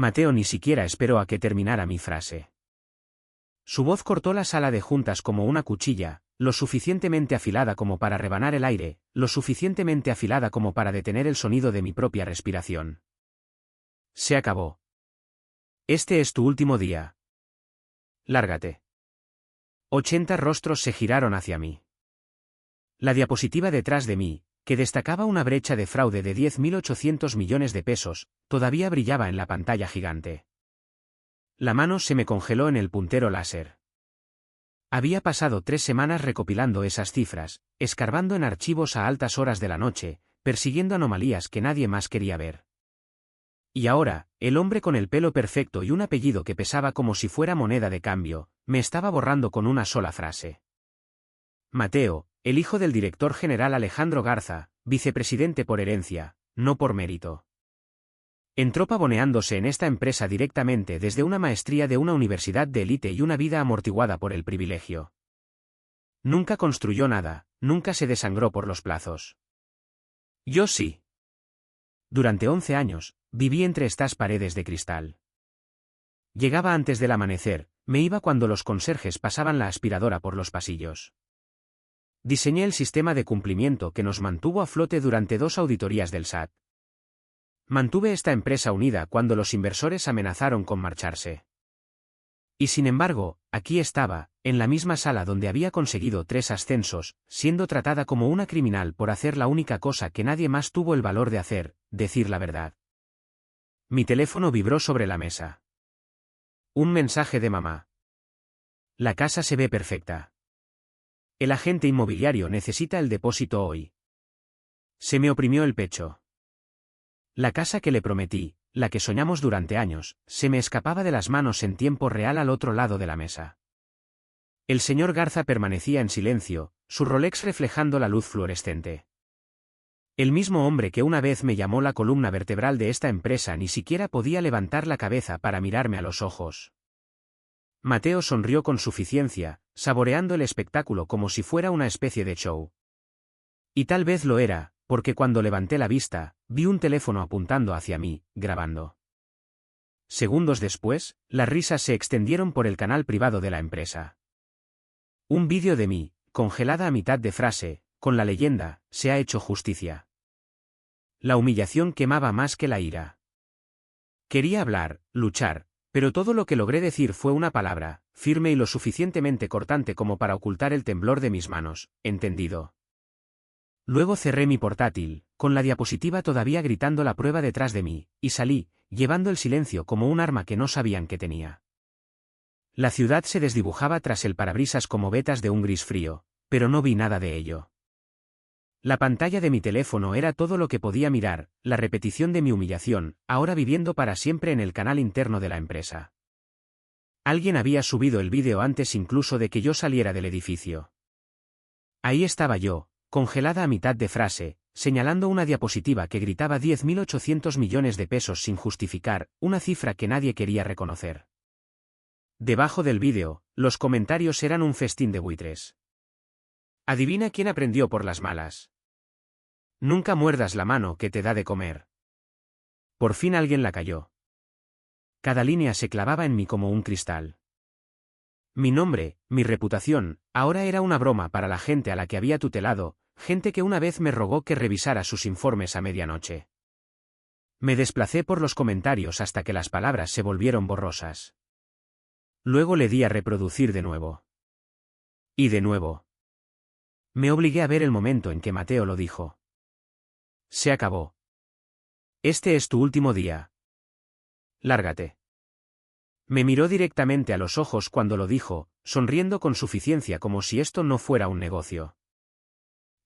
Mateo ni siquiera esperó a que terminara mi frase. Su voz cortó la sala de juntas como una cuchilla, lo suficientemente afilada como para rebanar el aire, lo suficientemente afilada como para detener el sonido de mi propia respiración. Se acabó. Este es tu último día. Lárgate. 80 rostros se giraron hacia mí. La diapositiva detrás de mí, que destacaba una brecha de fraude de 10.800 millones de pesos, todavía brillaba en la pantalla gigante. La mano se me congeló en el puntero láser. Había pasado 3 semanas recopilando esas cifras, escarbando en archivos a altas horas de la noche, persiguiendo anomalías que nadie más quería ver. Y ahora, el hombre con el pelo perfecto y un apellido que pesaba como si fuera moneda de cambio, me estaba borrando con una sola frase. Mateo, el hijo del director general Alejandro Garza, vicepresidente por herencia, no por mérito. Entró pavoneándose en esta empresa directamente desde una maestría de una universidad de élite y una vida amortiguada por el privilegio. Nunca construyó nada, nunca se desangró por los plazos. Yo sí. Durante 11 años, viví entre estas paredes de cristal. Llegaba antes del amanecer, me iba cuando los conserjes pasaban la aspiradora por los pasillos. Diseñé el sistema de cumplimiento que nos mantuvo a flote durante 2 auditorías del SAT. Mantuve esta empresa unida cuando los inversores amenazaron con marcharse. Y sin embargo, aquí estaba, en la misma sala donde había conseguido 3 ascensos, siendo tratada como una criminal por hacer la única cosa que nadie más tuvo el valor de hacer, decir la verdad. Mi teléfono vibró sobre la mesa. Un mensaje de mamá. La casa se ve perfecta. El agente inmobiliario necesita el depósito hoy. Se me oprimió el pecho. La casa que le prometí, la que soñamos durante años, se me escapaba de las manos en tiempo real al otro lado de la mesa. El señor Garza permanecía en silencio, su Rolex reflejando la luz fluorescente. El mismo hombre que una vez me llamó la columna vertebral de esta empresa ni siquiera podía levantar la cabeza para mirarme a los ojos. Mateo sonrió con suficiencia, saboreando el espectáculo como si fuera una especie de show. Y tal vez lo era, porque cuando levanté la vista, vi un teléfono apuntando hacia mí, grabando. Segundos después, las risas se extendieron por el canal privado de la empresa. Un vídeo de mí, congelada a mitad de frase, con la leyenda, se ha hecho justicia. La humillación quemaba más que la ira. Quería hablar, luchar, pero todo lo que logré decir fue una palabra, firme y lo suficientemente cortante como para ocultar el temblor de mis manos, entendido. Luego cerré mi portátil, con la diapositiva todavía gritando la prueba detrás de mí, y salí, llevando el silencio como un arma que no sabían que tenía. La ciudad se desdibujaba tras el parabrisas como vetas de un gris frío, pero no vi nada de ello. La pantalla de mi teléfono era todo lo que podía mirar, la repetición de mi humillación, ahora viviendo para siempre en el canal interno de la empresa. Alguien había subido el vídeo antes incluso de que yo saliera del edificio. Ahí estaba yo, congelada a mitad de frase, señalando una diapositiva que gritaba 10.800 millones de pesos sin justificar, una cifra que nadie quería reconocer. Debajo del vídeo, los comentarios eran un festín de buitres. Adivina quién aprendió por las malas. Nunca muerdas la mano que te da de comer. Por fin alguien la cayó. Cada línea se clavaba en mí como un cristal. Mi nombre, mi reputación, ahora era una broma para la gente a la que había tutelado, gente que una vez me rogó que revisara sus informes a medianoche. Me desplacé por los comentarios hasta que las palabras se volvieron borrosas. Luego le di a reproducir de nuevo. Y de nuevo. Me obligué a ver el momento en que Mateo lo dijo. Se acabó. Este es tu último día. Lárgate. Me miró directamente a los ojos cuando lo dijo, sonriendo con suficiencia como si esto no fuera un negocio.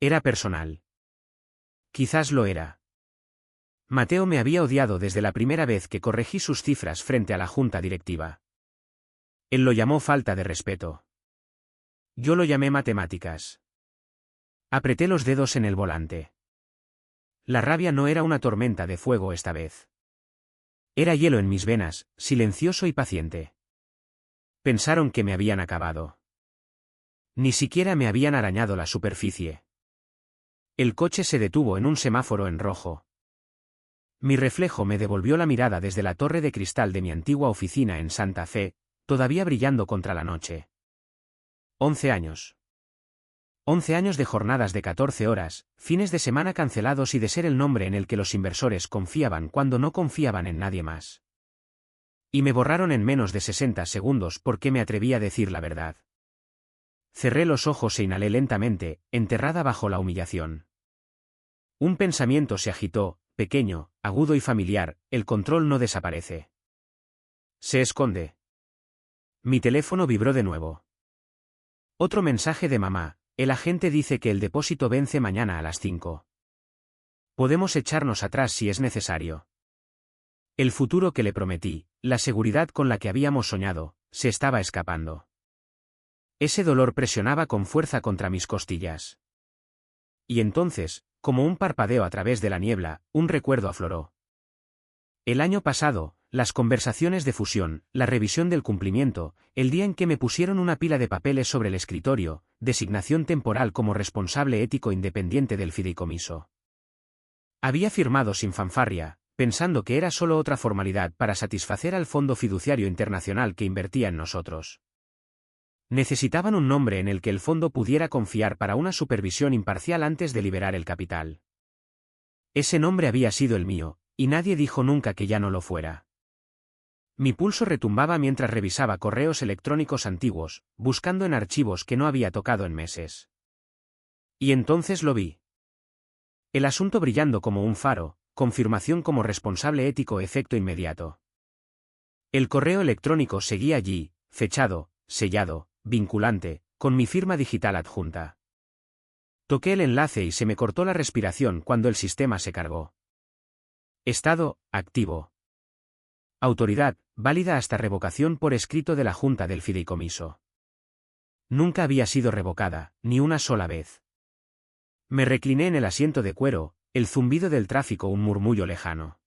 Era personal. Quizás lo era. Mateo me había odiado desde la primera vez que corregí sus cifras frente a la junta directiva. Él lo llamó falta de respeto. Yo lo llamé matemáticas. Apreté los dedos en el volante. La rabia no era una tormenta de fuego esta vez. Era hielo en mis venas, silencioso y paciente. Pensaron que me habían acabado. Ni siquiera me habían arañado la superficie. El coche se detuvo en un semáforo en rojo. Mi reflejo me devolvió la mirada desde la torre de cristal de mi antigua oficina en Santa Fe, todavía brillando contra la noche. 11 años. 11 años de jornadas de 14 horas, fines de semana cancelados y de ser el nombre en el que los inversores confiaban cuando no confiaban en nadie más. Y me borraron en menos de 60 segundos porque me atreví a decir la verdad. Cerré los ojos e inhalé lentamente, enterrada bajo la humillación. Un pensamiento se agitó, pequeño, agudo y familiar: el control no desaparece. Se esconde. Mi teléfono vibró de nuevo. Otro mensaje de mamá: el agente dice que el depósito vence mañana a las 5. Podemos echarnos atrás si es necesario. El futuro que le prometí, la seguridad con la que habíamos soñado, se estaba escapando. Ese dolor presionaba con fuerza contra mis costillas. Y entonces, como un parpadeo a través de la niebla, un recuerdo afloró. El año pasado, las conversaciones de fusión, la revisión del cumplimiento, el día en que me pusieron una pila de papeles sobre el escritorio, designación temporal como responsable ético independiente del fideicomiso. Había firmado sin fanfarria, pensando que era solo otra formalidad para satisfacer al Fondo Fiduciario Internacional que invertía en nosotros. Necesitaban un nombre en el que el fondo pudiera confiar para una supervisión imparcial antes de liberar el capital. Ese nombre había sido el mío, y nadie dijo nunca que ya no lo fuera. Mi pulso retumbaba mientras revisaba correos electrónicos antiguos, buscando en archivos que no había tocado en meses. Y entonces lo vi. El asunto brillando como un faro, confirmación como responsable ético, efecto inmediato. El correo electrónico seguía allí, fechado, sellado, vinculante, con mi firma digital adjunta. Toqué el enlace y se me cortó la respiración cuando el sistema se cargó. Estado, activo. Autoridad, válida hasta revocación por escrito de la Junta del Fideicomiso. Nunca había sido revocada, ni una sola vez. Me recliné en el asiento de cuero, el zumbido del tráfico un murmullo lejano.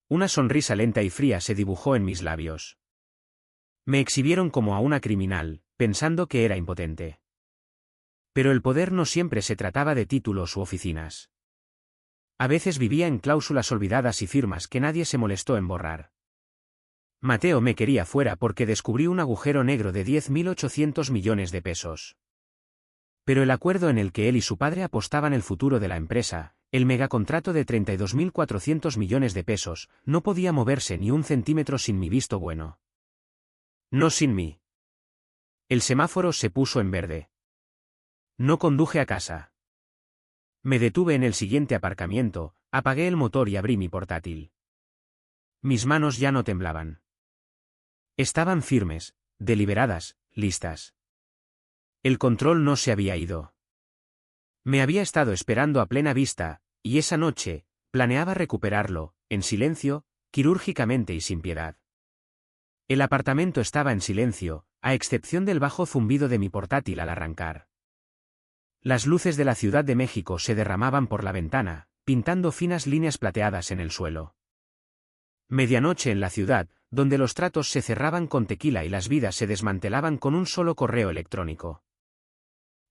Una sonrisa lenta y fría se dibujó en mis labios. Me exhibieron como a una criminal, pensando que era impotente. Pero el poder no siempre se trataba de títulos u oficinas. A veces vivía en cláusulas olvidadas y firmas que nadie se molestó en borrar. Mateo me quería fuera porque descubrí un agujero negro de 10.800 millones de pesos. Pero el acuerdo en el que él y su padre apostaban el futuro de la empresa, el megacontrato de 32.400 millones de pesos, no podía moverse ni un centímetro sin mi visto bueno. No sin mí. El semáforo se puso en verde. No conduje a casa. Me detuve en el siguiente aparcamiento, apagué el motor y abrí mi portátil. Mis manos ya no temblaban. Estaban firmes, deliberadas, listas. El control no se había ido. Me había estado esperando a plena vista, y esa noche, planeaba recuperarlo, en silencio, quirúrgicamente y sin piedad. El apartamento estaba en silencio, a excepción del bajo zumbido de mi portátil al arrancar. Las luces de la Ciudad de México se derramaban por la ventana, pintando finas líneas plateadas en el suelo. Medianoche en la ciudad, donde los tratos se cerraban con tequila y las vidas se desmantelaban con un solo correo electrónico.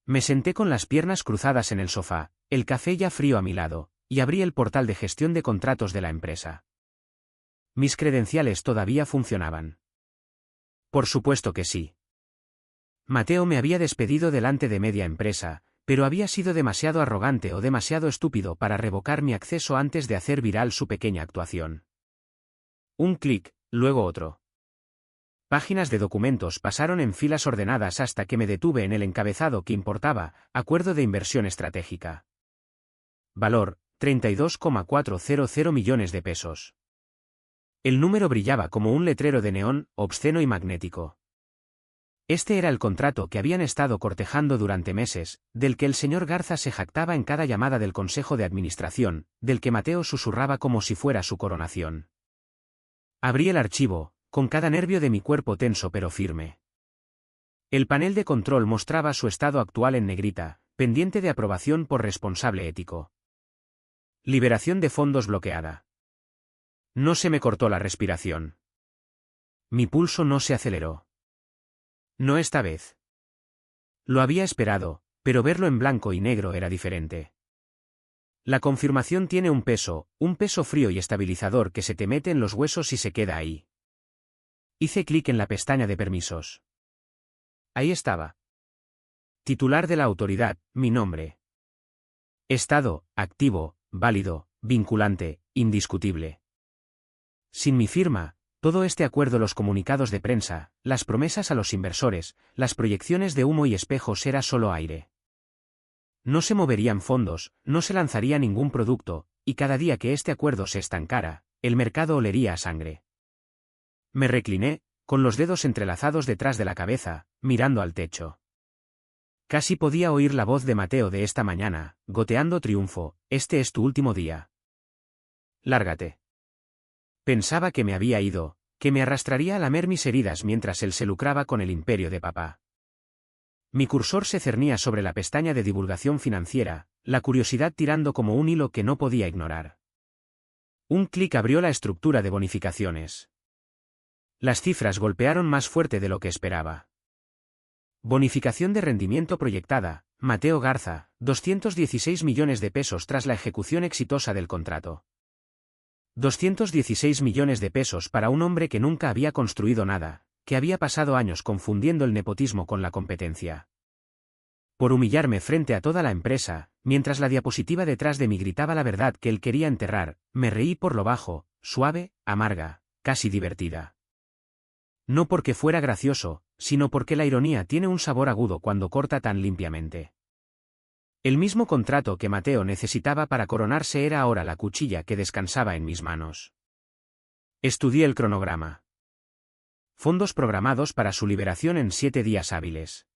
Me senté con las piernas cruzadas en el sofá, el café ya frío a mi lado, y abrí el portal de gestión de contratos de la empresa. Mis credenciales todavía funcionaban. Por supuesto que sí. Mateo me había despedido delante de media empresa, pero había sido demasiado arrogante o demasiado estúpido para revocar mi acceso antes de hacer viral su pequeña actuación. Un clic, luego otro. Páginas de documentos pasaron en filas ordenadas hasta que me detuve en el encabezado que importaba: acuerdo de inversión estratégica. Valor, 32,400 millones de pesos. El número brillaba como un letrero de neón, obsceno y magnético. Este era el contrato que habían estado cortejando durante meses, del que el señor Garza se jactaba en cada llamada del Consejo de Administración, del que Mateo susurraba como si fuera su coronación. Abrí el archivo, con cada nervio de mi cuerpo tenso pero firme. El panel de control mostraba su estado actual en negrita, pendiente de aprobación por responsable ético. Liberación de fondos bloqueada. No se me cortó la respiración. Mi pulso no se aceleró. No esta vez. Lo había esperado, pero verlo en blanco y negro era diferente. La confirmación tiene un peso frío y estabilizador que se te mete en los huesos y se queda ahí. Hice clic en la pestaña de permisos. Ahí estaba. Titular de la autoridad, mi nombre. Estado, activo, válido, vinculante, indiscutible. Sin mi firma, todo este acuerdo, los comunicados de prensa, las promesas a los inversores, las proyecciones de humo y espejos era solo aire. No se moverían fondos, no se lanzaría ningún producto, y cada día que este acuerdo se estancara, el mercado olería a sangre. Me recliné, con los dedos entrelazados detrás de la cabeza, mirando al techo. Casi podía oír la voz de Mateo de esta mañana, goteando triunfo: este es tu último día. Lárgate. Pensaba que me había ido, que me arrastraría a lamer mis heridas mientras él se lucraba con el imperio de papá. Mi cursor se cernía sobre la pestaña de divulgación financiera, la curiosidad tirando como un hilo que no podía ignorar. Un clic abrió la estructura de bonificaciones. Las cifras golpearon más fuerte de lo que esperaba. Bonificación de rendimiento proyectada, Mateo Garza, 216 millones de pesos tras la ejecución exitosa del contrato. 216 millones de pesos para un hombre que nunca había construido nada, que había pasado años confundiendo el nepotismo con la competencia. Por humillarme frente a toda la empresa, mientras la diapositiva detrás de mí gritaba la verdad que él quería enterrar, me reí por lo bajo, suave, amarga, casi divertida. No porque fuera gracioso, sino porque la ironía tiene un sabor agudo cuando corta tan limpiamente. El mismo contrato que Mateo necesitaba para coronarse era ahora la cuchilla que descansaba en mis manos. Estudié el cronograma. Fondos programados para su liberación en 7 días hábiles.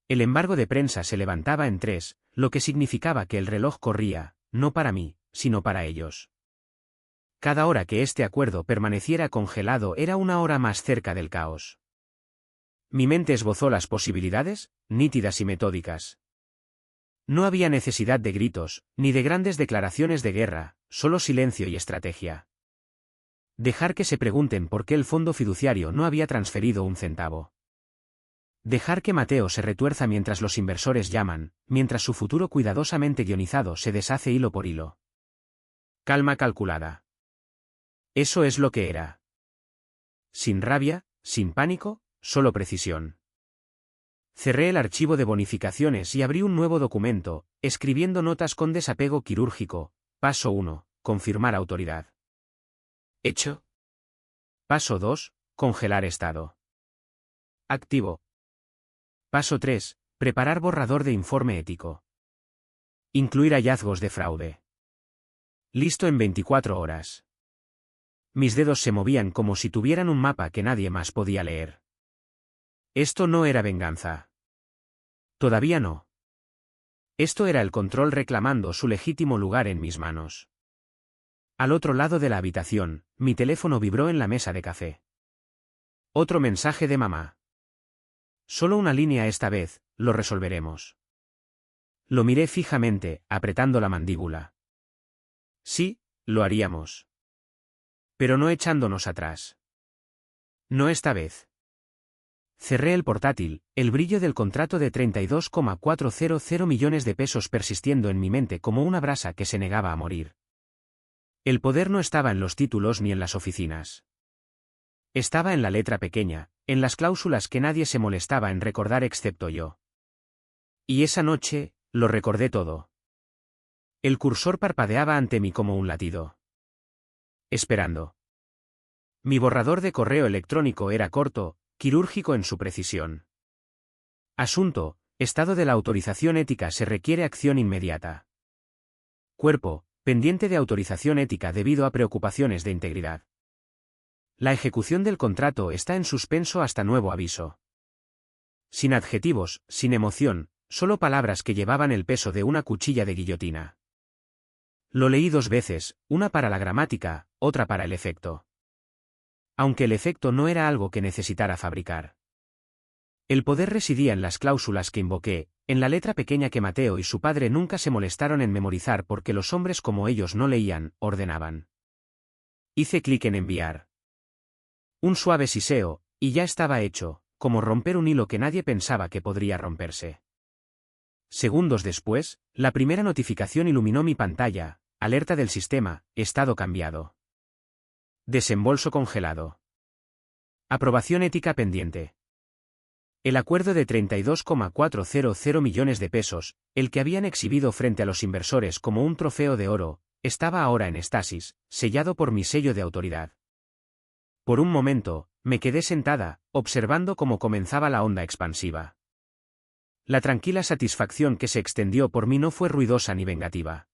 El embargo de prensa se levantaba en 3, lo que significaba que el reloj corría, no para mí, sino para ellos. Cada hora que este acuerdo permaneciera congelado era una hora más cerca del caos. Mi mente esbozó las posibilidades, nítidas y metódicas. No había necesidad de gritos, ni de grandes declaraciones de guerra, solo silencio y estrategia. Dejar que se pregunten por qué el fondo fiduciario no había transferido un centavo. Dejar que Mateo se retuerza mientras los inversores llaman, mientras su futuro cuidadosamente guionizado se deshace hilo por hilo. Calma calculada. Eso es lo que era. Sin rabia, sin pánico, solo precisión. Cerré el archivo de bonificaciones y abrí un nuevo documento, escribiendo notas con desapego quirúrgico. Paso 1. Confirmar autoridad. Hecho. Paso 2. Congelar estado. Activo. Paso 3. Preparar borrador de informe ético. Incluir hallazgos de fraude. Listo en 24 horas. Mis dedos se movían como si tuvieran un mapa que nadie más podía leer. Esto no era venganza. Todavía no. Esto era el control reclamando su legítimo lugar en mis manos. Al otro lado de la habitación, mi teléfono vibró en la mesa de café. Otro mensaje de mamá. Solo una línea esta vez, lo resolveremos. Lo miré fijamente, apretando la mandíbula. Sí, lo haríamos. Pero no echándonos atrás. No esta vez. Cerré el portátil, el brillo del contrato de 32,400 millones de pesos persistiendo en mi mente como una brasa que se negaba a morir. El poder no estaba en los títulos ni en las oficinas. Estaba en la letra pequeña, en las cláusulas que nadie se molestaba en recordar excepto yo. Y esa noche, lo recordé todo. El cursor parpadeaba ante mí como un latido. Esperando. Mi borrador de correo electrónico era corto, quirúrgico en su precisión. Asunto: estado de la autorización ética, se requiere acción inmediata. Cuerpo: pendiente de autorización ética debido a preocupaciones de integridad. La ejecución del contrato está en suspenso hasta nuevo aviso. Sin adjetivos, sin emoción, solo palabras que llevaban el peso de una cuchilla de guillotina. Lo leí 2 veces, una para la gramática, otra para el efecto. Aunque el efecto no era algo que necesitara fabricar. El poder residía en las cláusulas que invoqué, en la letra pequeña que Mateo y su padre nunca se molestaron en memorizar porque los hombres como ellos no leían, ordenaban. Hice clic en enviar. Un suave siseo, y ya estaba hecho, como romper un hilo que nadie pensaba que podría romperse. Segundos después, la primera notificación iluminó mi pantalla: alerta del sistema, estado cambiado. Desembolso congelado. Aprobación ética pendiente. El acuerdo de 32,400 millones de pesos, el que habían exhibido frente a los inversores como un trofeo de oro, estaba ahora en estasis, sellado por mi sello de autoridad. Por un momento, me quedé sentada, observando cómo comenzaba la onda expansiva. La tranquila satisfacción que se extendió por mí no fue ruidosa ni vengativa.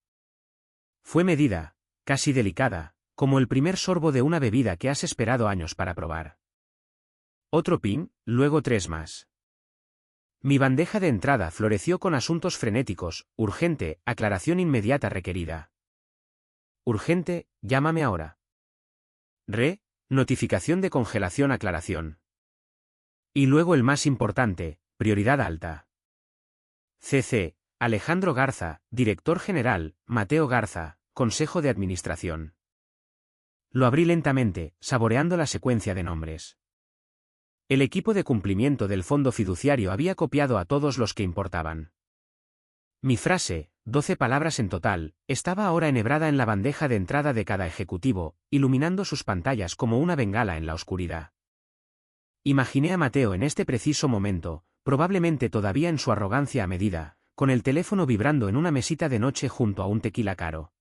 Fue medida, casi delicada, como el primer sorbo de una bebida que has esperado años para probar. Otro ping, luego 3 más. Mi bandeja de entrada floreció con asuntos frenéticos: urgente, aclaración inmediata requerida. Urgente, llámame ahora. Notificación de congelación, aclaración. Y luego el más importante, prioridad alta. CC, Alejandro Garza, Director General, Mateo Garza, Consejo de Administración. Lo abrí lentamente, saboreando la secuencia de nombres. El equipo de cumplimiento del fondo fiduciario había copiado a todos los que importaban. Mi frase, 12 palabras en total, estaba ahora enhebrada en la bandeja de entrada de cada ejecutivo, iluminando sus pantallas como una bengala en la oscuridad. Imaginé a Mateo en este preciso momento, probablemente todavía en su arrogancia a medida, con el teléfono vibrando en una mesita de noche junto a un tequila caro.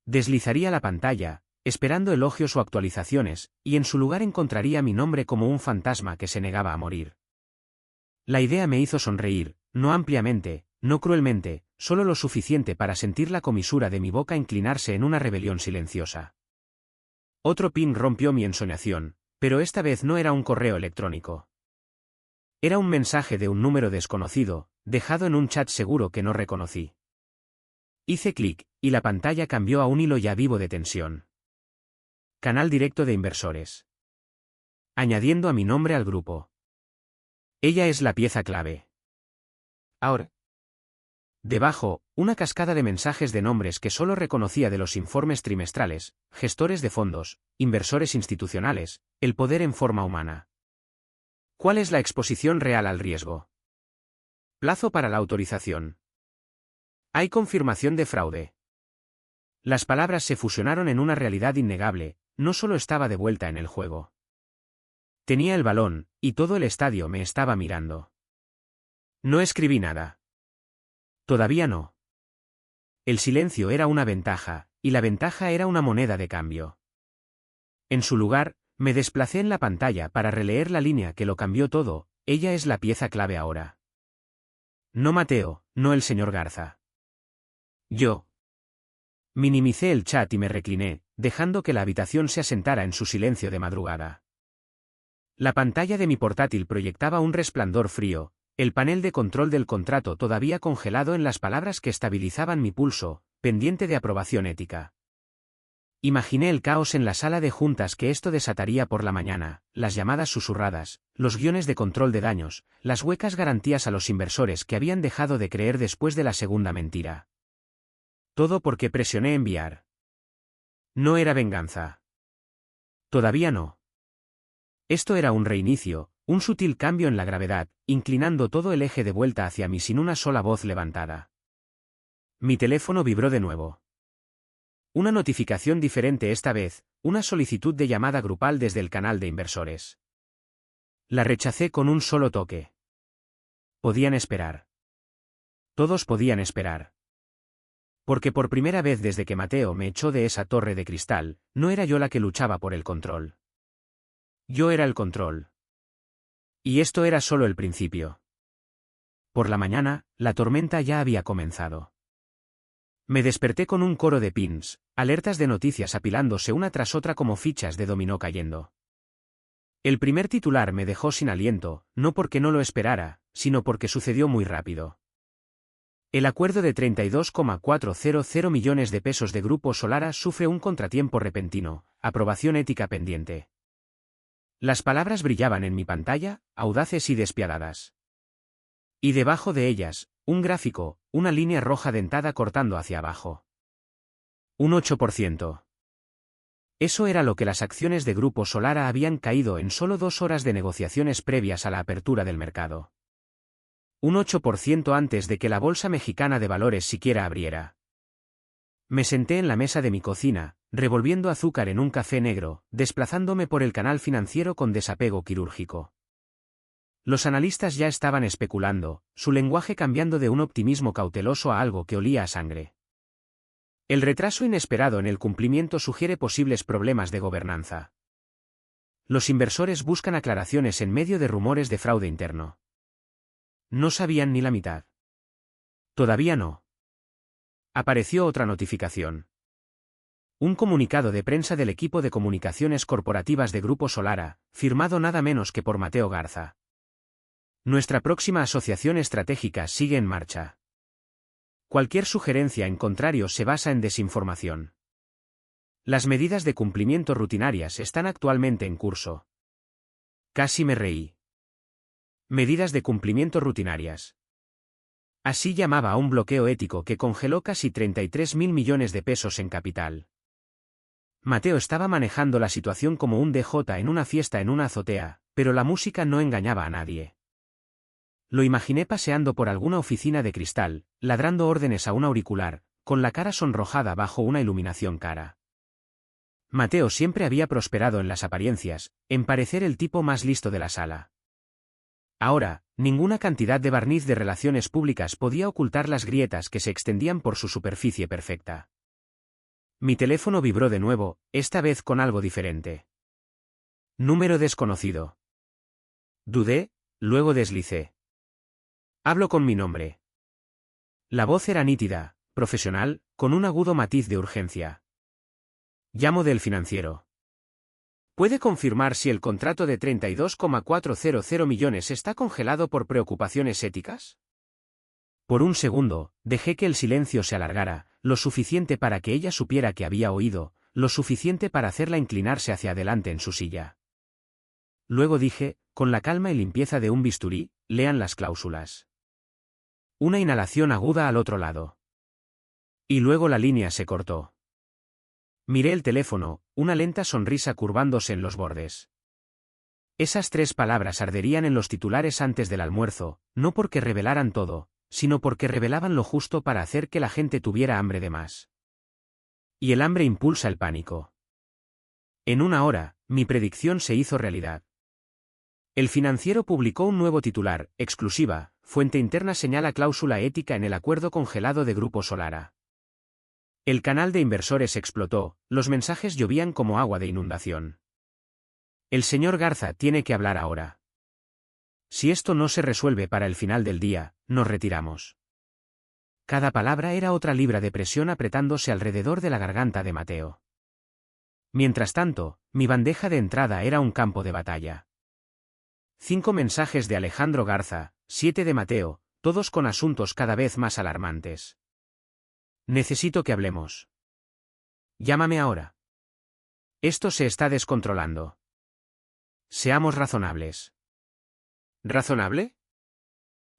Deslizaría la pantalla, esperando elogios o actualizaciones, y en su lugar encontraría mi nombre como un fantasma que se negaba a morir. La idea me hizo sonreír, no ampliamente, no cruelmente, solo lo suficiente para sentir la comisura de mi boca inclinarse en una rebelión silenciosa. Otro ping rompió mi ensoñación, pero esta vez no era un correo electrónico. Era un mensaje de un número desconocido, dejado en un chat seguro que no reconocí. Hice clic, y la pantalla cambió a un hilo ya vivo de tensión. Canal directo de inversores. Añadiendo a mi nombre al grupo. Ella es la pieza clave. Ahora. Debajo, una cascada de mensajes de nombres que solo reconocía de los informes trimestrales: gestores de fondos, inversores institucionales, el poder en forma humana. ¿Cuál es la exposición real al riesgo? Plazo para la autorización. Hay confirmación de fraude. Las palabras se fusionaron en una realidad innegable: no solo estaba de vuelta en el juego. Tenía el balón, y todo el estadio me estaba mirando. No escribí nada. Todavía no. El silencio era una ventaja, y la ventaja era una moneda de cambio. En su lugar, me desplacé en la pantalla para releer la línea que lo cambió todo: ella es la pieza clave ahora. No Mateo, no el señor Garza. Yo. Minimicé el chat y me recliné, dejando que la habitación se asentara en su silencio de madrugada. La pantalla de mi portátil proyectaba un resplandor frío, el panel de control del contrato todavía congelado en las palabras que estabilizaban mi pulso, pendiente de aprobación ética. Imaginé el caos en la sala de juntas que esto desataría por la mañana: las llamadas susurradas, los guiones de control de daños, las huecas garantías a los inversores que habían dejado de creer después de la segunda mentira. Todo porque presioné enviar. No era venganza. Todavía no. Esto era un reinicio, un sutil cambio en la gravedad, inclinando todo el eje de vuelta hacia mí sin una sola voz levantada. Mi teléfono vibró de nuevo. Una notificación diferente esta vez, una solicitud de llamada grupal desde el canal de inversores. La rechacé con un solo toque. Podían esperar. Todos podían esperar. Porque por primera vez desde que Mateo me echó de esa torre de cristal, no era yo la que luchaba por el control. Yo era el control. Y esto era solo el principio. Por la mañana, la tormenta ya había comenzado. Me desperté con un coro de pins, alertas de noticias apilándose una tras otra como fichas de dominó cayendo. El primer titular me dejó sin aliento, no porque no lo esperara, sino porque sucedió muy rápido. El acuerdo de 32,400 millones de pesos de Grupo Solara sufre un contratiempo repentino: aprobación ética pendiente. Las palabras brillaban en mi pantalla, audaces y despiadadas. Y debajo de ellas, un gráfico, una línea roja dentada cortando hacia abajo. Un 8%. Eso era lo que las acciones de Grupo Solara habían caído en solo 2 horas de negociaciones previas a la apertura del mercado. Un 8% antes de que la Bolsa Mexicana de Valores siquiera abriera. Me senté en la mesa de mi cocina, revolviendo azúcar en un café negro, desplazándome por el canal financiero con desapego quirúrgico. Los analistas ya estaban especulando, su lenguaje cambiando de un optimismo cauteloso a algo que olía a sangre. El retraso inesperado en el cumplimiento sugiere posibles problemas de gobernanza. Los inversores buscan aclaraciones en medio de rumores de fraude interno. No sabían ni la mitad. Todavía no. Apareció otra notificación. Un comunicado de prensa del equipo de comunicaciones corporativas de Grupo Solara, firmado nada menos que por Mateo Garza. Nuestra próxima asociación estratégica sigue en marcha. Cualquier sugerencia en contrario se basa en desinformación. Las medidas de cumplimiento rutinarias están actualmente en curso. Casi me reí. Medidas de cumplimiento rutinarias. Así llamaba a un bloqueo ético que congeló casi 33.000 millones de pesos en capital. Mateo estaba manejando la situación como un DJ en una fiesta en una azotea, pero la música no engañaba a nadie. Lo imaginé paseando por alguna oficina de cristal, ladrando órdenes a un auricular, con la cara sonrojada bajo una iluminación cara. Mateo siempre había prosperado en las apariencias, en parecer el tipo más listo de la sala. Ahora, ninguna cantidad de barniz de relaciones públicas podía ocultar las grietas que se extendían por su superficie perfecta. Mi teléfono vibró de nuevo, esta vez con algo diferente. Número desconocido. Dudé, luego deslicé. Hablo con mi nombre. La voz era nítida, profesional, con un agudo matiz de urgencia. Llamo del financiero. ¿Puede confirmar si el contrato de 32,400 millones está congelado por preocupaciones éticas? Por un segundo, dejé que el silencio se alargara, lo suficiente para que ella supiera que había oído, lo suficiente para hacerla inclinarse hacia adelante en su silla. Luego dije, con la calma y limpieza de un bisturí, lean las cláusulas. Una inhalación aguda al otro lado. Y luego la línea se cortó. Miré el teléfono, una lenta sonrisa curvándose en los bordes. Esas 3 palabras arderían en los titulares antes del almuerzo, no porque revelaran todo, sino porque revelaban lo justo para hacer que la gente tuviera hambre de más. Y el hambre impulsa el pánico. En una hora, mi predicción se hizo realidad. El financiero publicó un nuevo titular, exclusiva, fuente interna señala cláusula ética en el acuerdo congelado de Grupo Solara. El canal de inversores explotó, los mensajes llovían como agua de inundación. El señor Garza tiene que hablar ahora. Si esto no se resuelve para el final del día, nos retiramos. Cada palabra era otra libra de presión apretándose alrededor de la garganta de Mateo. Mientras tanto, mi bandeja de entrada era un campo de batalla. 5 mensajes de Alejandro Garza, 7 de Mateo, todos con asuntos cada vez más alarmantes. Necesito que hablemos. Llámame ahora. Esto se está descontrolando. Seamos razonables. ¿Razonable?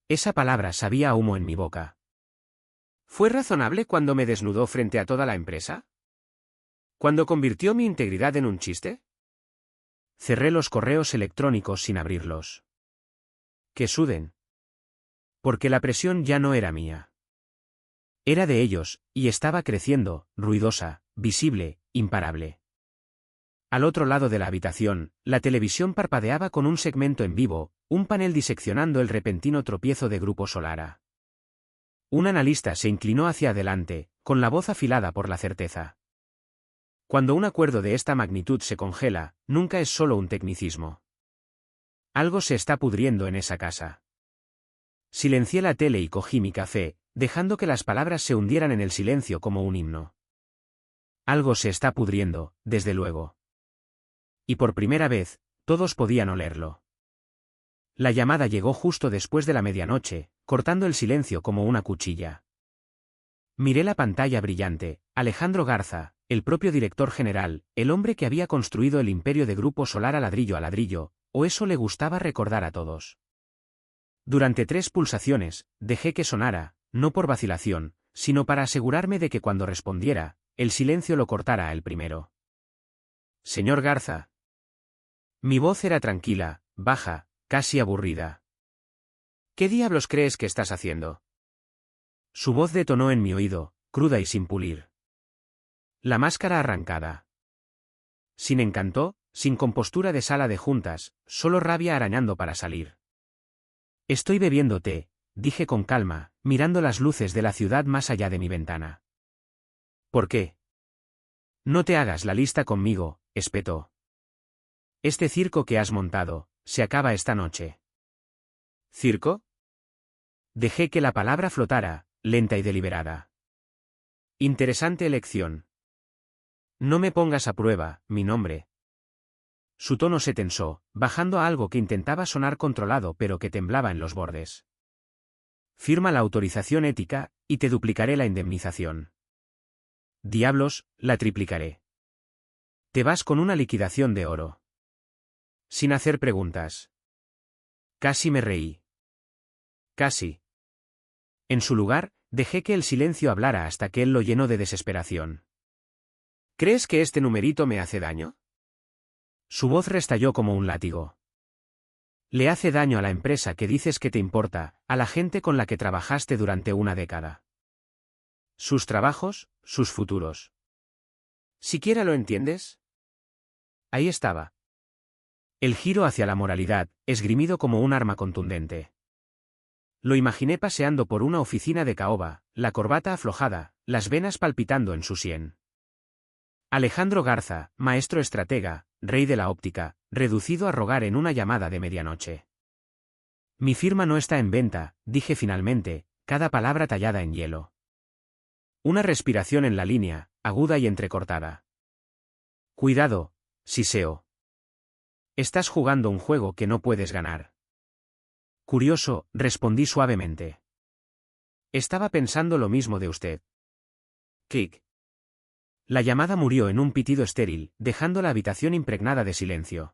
Esa palabra sabía a humo en mi boca. ¿Fue razonable cuando me desnudó frente a toda la empresa? ¿Cuando convirtió mi integridad en un chiste? Cerré los correos electrónicos sin abrirlos. Que suden. Porque la presión ya no era mía. Era de ellos, y estaba creciendo, ruidosa, visible, imparable. Al otro lado de la habitación, la televisión parpadeaba con un segmento en vivo, un panel diseccionando el repentino tropiezo de Grupo Solara. Un analista se inclinó hacia adelante, con la voz afilada por la certeza. Cuando un acuerdo de esta magnitud se congela, nunca es solo un tecnicismo. Algo se está pudriendo en esa casa. Silencié la tele y cogí mi café, dejando que las palabras se hundieran en el silencio como un himno. Algo se está pudriendo, desde luego. Y por primera vez, todos podían olerlo. La llamada llegó justo después de la medianoche, cortando el silencio como una cuchilla. Miré la pantalla brillante, Alejandro Garza, el propio director general, el hombre que había construido el imperio de Grupo Solara ladrillo a ladrillo, o eso le gustaba recordar a todos. Durante 3 pulsaciones, dejé que sonara, no por vacilación, sino para asegurarme de que cuando respondiera, el silencio lo cortara a él primero. Señor Garza. Mi voz era tranquila, baja, casi aburrida. ¿Qué diablos crees que estás haciendo? Su voz detonó en mi oído, cruda y sin pulir. La máscara arrancada. Sin encanto, sin compostura de sala de juntas, solo rabia arañando para salir. Estoy bebiendo té, dije con calma, mirando las luces de la ciudad más allá de mi ventana. ¿Por qué? No te hagas la lista conmigo, espetó. Este circo que has montado, se acaba esta noche. ¿Circo? Dejé que la palabra flotara, lenta y deliberada. Interesante elección. No me pongas a prueba, mi nombre. Su tono se tensó, bajando a algo que intentaba sonar controlado pero que temblaba en los bordes. Firma la autorización ética, y te duplicaré la indemnización. Diablos, la triplicaré. Te vas con una liquidación de oro. Sin hacer preguntas. Casi me reí. Casi. En su lugar, dejé que el silencio hablara hasta que él lo llenó de desesperación. ¿Crees que este numerito me hace daño? Su voz restalló como un látigo. Le hace daño a la empresa que dices que te importa, a la gente con la que trabajaste durante una década. Sus trabajos, sus futuros. ¿Siquiera lo entiendes? Ahí estaba. El giro hacia la moralidad, esgrimido como un arma contundente. Lo imaginé paseando por una oficina de caoba, la corbata aflojada, las venas palpitando en su sien. Alejandro Garza, maestro estratega, rey de la óptica, reducido a rogar en una llamada de medianoche. Mi firma no está en venta, dije finalmente, cada palabra tallada en hielo. Una respiración en la línea, aguda y entrecortada. Cuidado, siseo. Estás jugando un juego que no puedes ganar. Curioso, respondí suavemente. Estaba pensando lo mismo de usted. Clic. La llamada murió en un pitido estéril, dejando la habitación impregnada de silencio.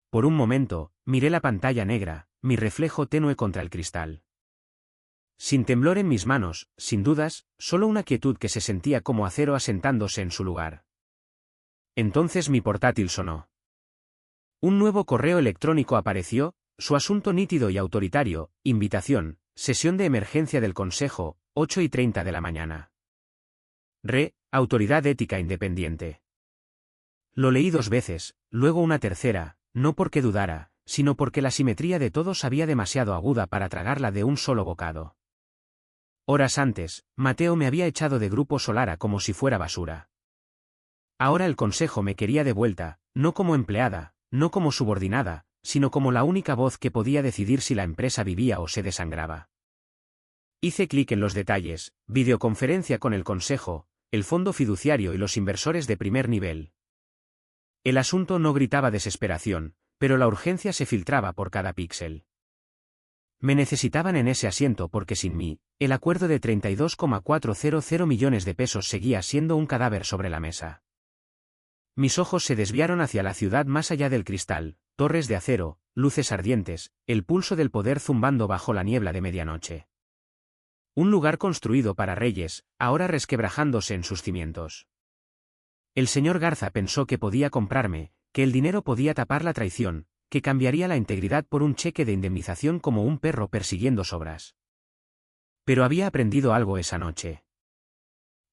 Por un momento, miré la pantalla negra, mi reflejo tenue contra el cristal. Sin temblor en mis manos, sin dudas, solo una quietud que se sentía como acero asentándose en su lugar. Entonces mi portátil sonó. Un nuevo correo electrónico apareció, su asunto nítido y autoritario, invitación, sesión de emergencia del Consejo, 8:30 de la mañana. Autoridad Ética Independiente. Lo leí 2 veces, luego una tercera, no porque dudara, sino porque la simetría de todo sabía demasiado aguda para tragarla de un solo bocado. Horas antes, Mateo me había echado de Grupo Solara como si fuera basura. Ahora el Consejo me quería de vuelta, no como empleada, no como subordinada, sino como la única voz que podía decidir si la empresa vivía o se desangraba. Hice clic en los detalles, videoconferencia con el Consejo, el fondo fiduciario y los inversores de primer nivel. El asunto no gritaba desesperación, pero la urgencia se filtraba por cada píxel. Me necesitaban en ese asiento porque sin mí, el acuerdo de 32,400 millones de pesos seguía siendo un cadáver sobre la mesa. Mis ojos se desviaron hacia la ciudad más allá del cristal, torres de acero, luces ardientes, el pulso del poder zumbando bajo la niebla de medianoche. Un lugar construido para reyes, ahora resquebrajándose en sus cimientos. El señor Garza pensó que podía comprarme, que el dinero podía tapar la traición, que cambiaría la integridad por un cheque de indemnización como un perro persiguiendo sobras. Pero había aprendido algo esa noche.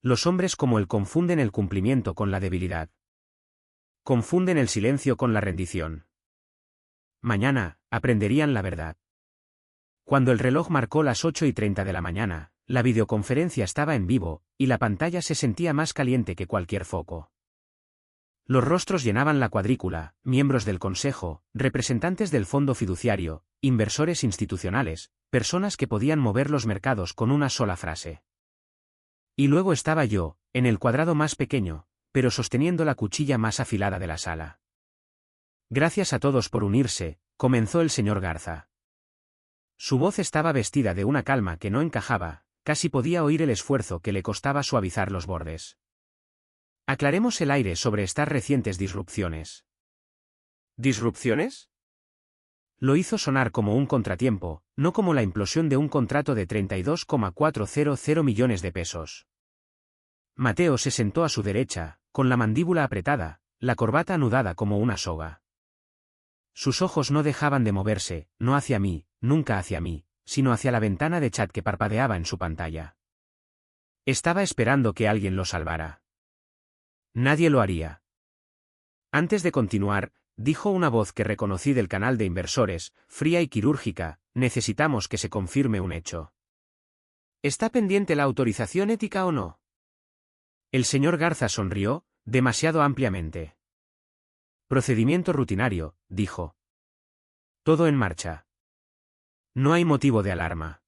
Los hombres como él confunden el cumplimiento con la debilidad. Confunden el silencio con la rendición. Mañana, aprenderían la verdad. Cuando el reloj marcó las 8:30 de la mañana, la videoconferencia estaba en vivo, y la pantalla se sentía más caliente que cualquier foco. Los rostros llenaban la cuadrícula, miembros del Consejo, representantes del fondo fiduciario, inversores institucionales, personas que podían mover los mercados con una sola frase. Y luego estaba yo, en el cuadrado más pequeño, pero sosteniendo la cuchilla más afilada de la sala. Gracias a todos por unirse, comenzó el señor Garza. Su voz estaba vestida de una calma que no encajaba, casi podía oír el esfuerzo que le costaba suavizar los bordes. Aclaremos el aire sobre estas recientes disrupciones. ¿Disrupciones? Lo hizo sonar como un contratiempo, no como la implosión de un contrato de 32,400 millones de pesos. Mateo se sentó a su derecha, con la mandíbula apretada, la corbata anudada como una soga. Sus ojos no dejaban de moverse, no hacia mí, nunca hacia mí, sino hacia la ventana de chat que parpadeaba en su pantalla. Estaba esperando que alguien lo salvara. Nadie lo haría. Antes de continuar, dijo una voz que reconocí del canal de inversores, fría y quirúrgica, necesitamos que se confirme un hecho. ¿Está pendiente la autorización ética o no? El señor Garza sonrió, demasiado ampliamente. Procedimiento rutinario, dijo. Todo en marcha. No hay motivo de alarma.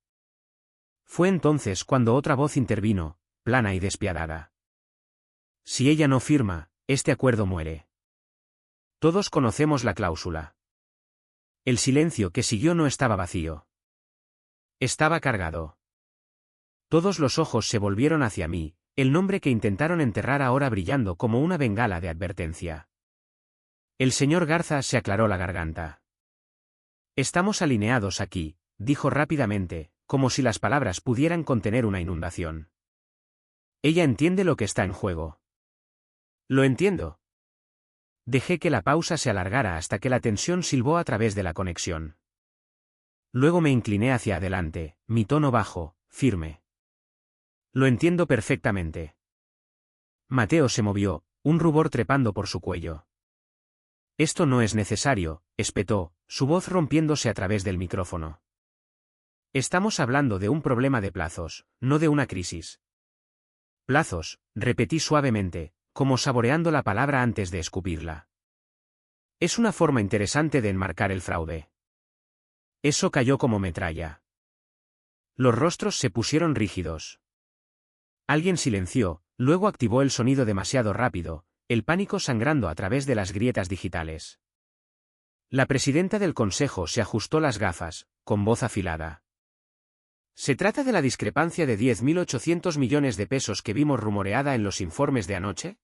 Fue entonces cuando otra voz intervino, plana y despiadada. Si ella no firma, este acuerdo muere. Todos conocemos la cláusula. El silencio que siguió no estaba vacío. Estaba cargado. Todos los ojos se volvieron hacia mí, el nombre que intentaron enterrar ahora brillando como una bengala de advertencia. El señor Garza se aclaró la garganta. Estamos alineados aquí, dijo rápidamente, como si las palabras pudieran contener una inundación. Ella entiende lo que está en juego. Lo entiendo. Dejé que la pausa se alargara hasta que la tensión silbó a través de la conexión. Luego me incliné hacia adelante, mi tono bajo, firme. Lo entiendo perfectamente. Mateo se movió, un rubor trepando por su cuello. Esto no es necesario, espetó, su voz rompiéndose a través del micrófono. Estamos hablando de un problema de plazos, no de una crisis. Plazos, repetí suavemente, como saboreando la palabra antes de escupirla. Es una forma interesante de enmarcar el fraude. Eso cayó como metralla. Los rostros se pusieron rígidos. Alguien silenció, luego activó el sonido demasiado rápido, el pánico sangrando a través de las grietas digitales. La presidenta del consejo se ajustó las gafas, con voz afilada. ¿Se trata de la discrepancia de 10.800 millones de pesos que vimos rumoreada en los informes de anoche?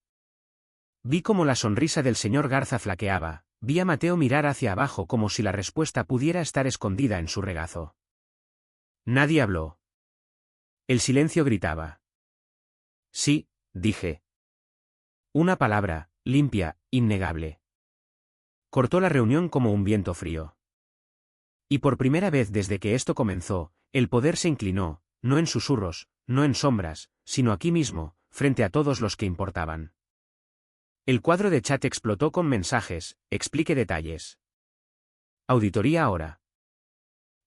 Vi cómo la sonrisa del señor Garza flaqueaba, vi a Mateo mirar hacia abajo como si la respuesta pudiera estar escondida en su regazo. Nadie habló. El silencio gritaba. Sí, dije. Una palabra, limpia, innegable. Cortó la reunión como un viento frío. Y por primera vez desde que esto comenzó, el poder se inclinó, no en susurros, no en sombras, sino aquí mismo, frente a todos los que importaban. El cuadro de chat explotó con mensajes, explique detalles. Auditoría ahora.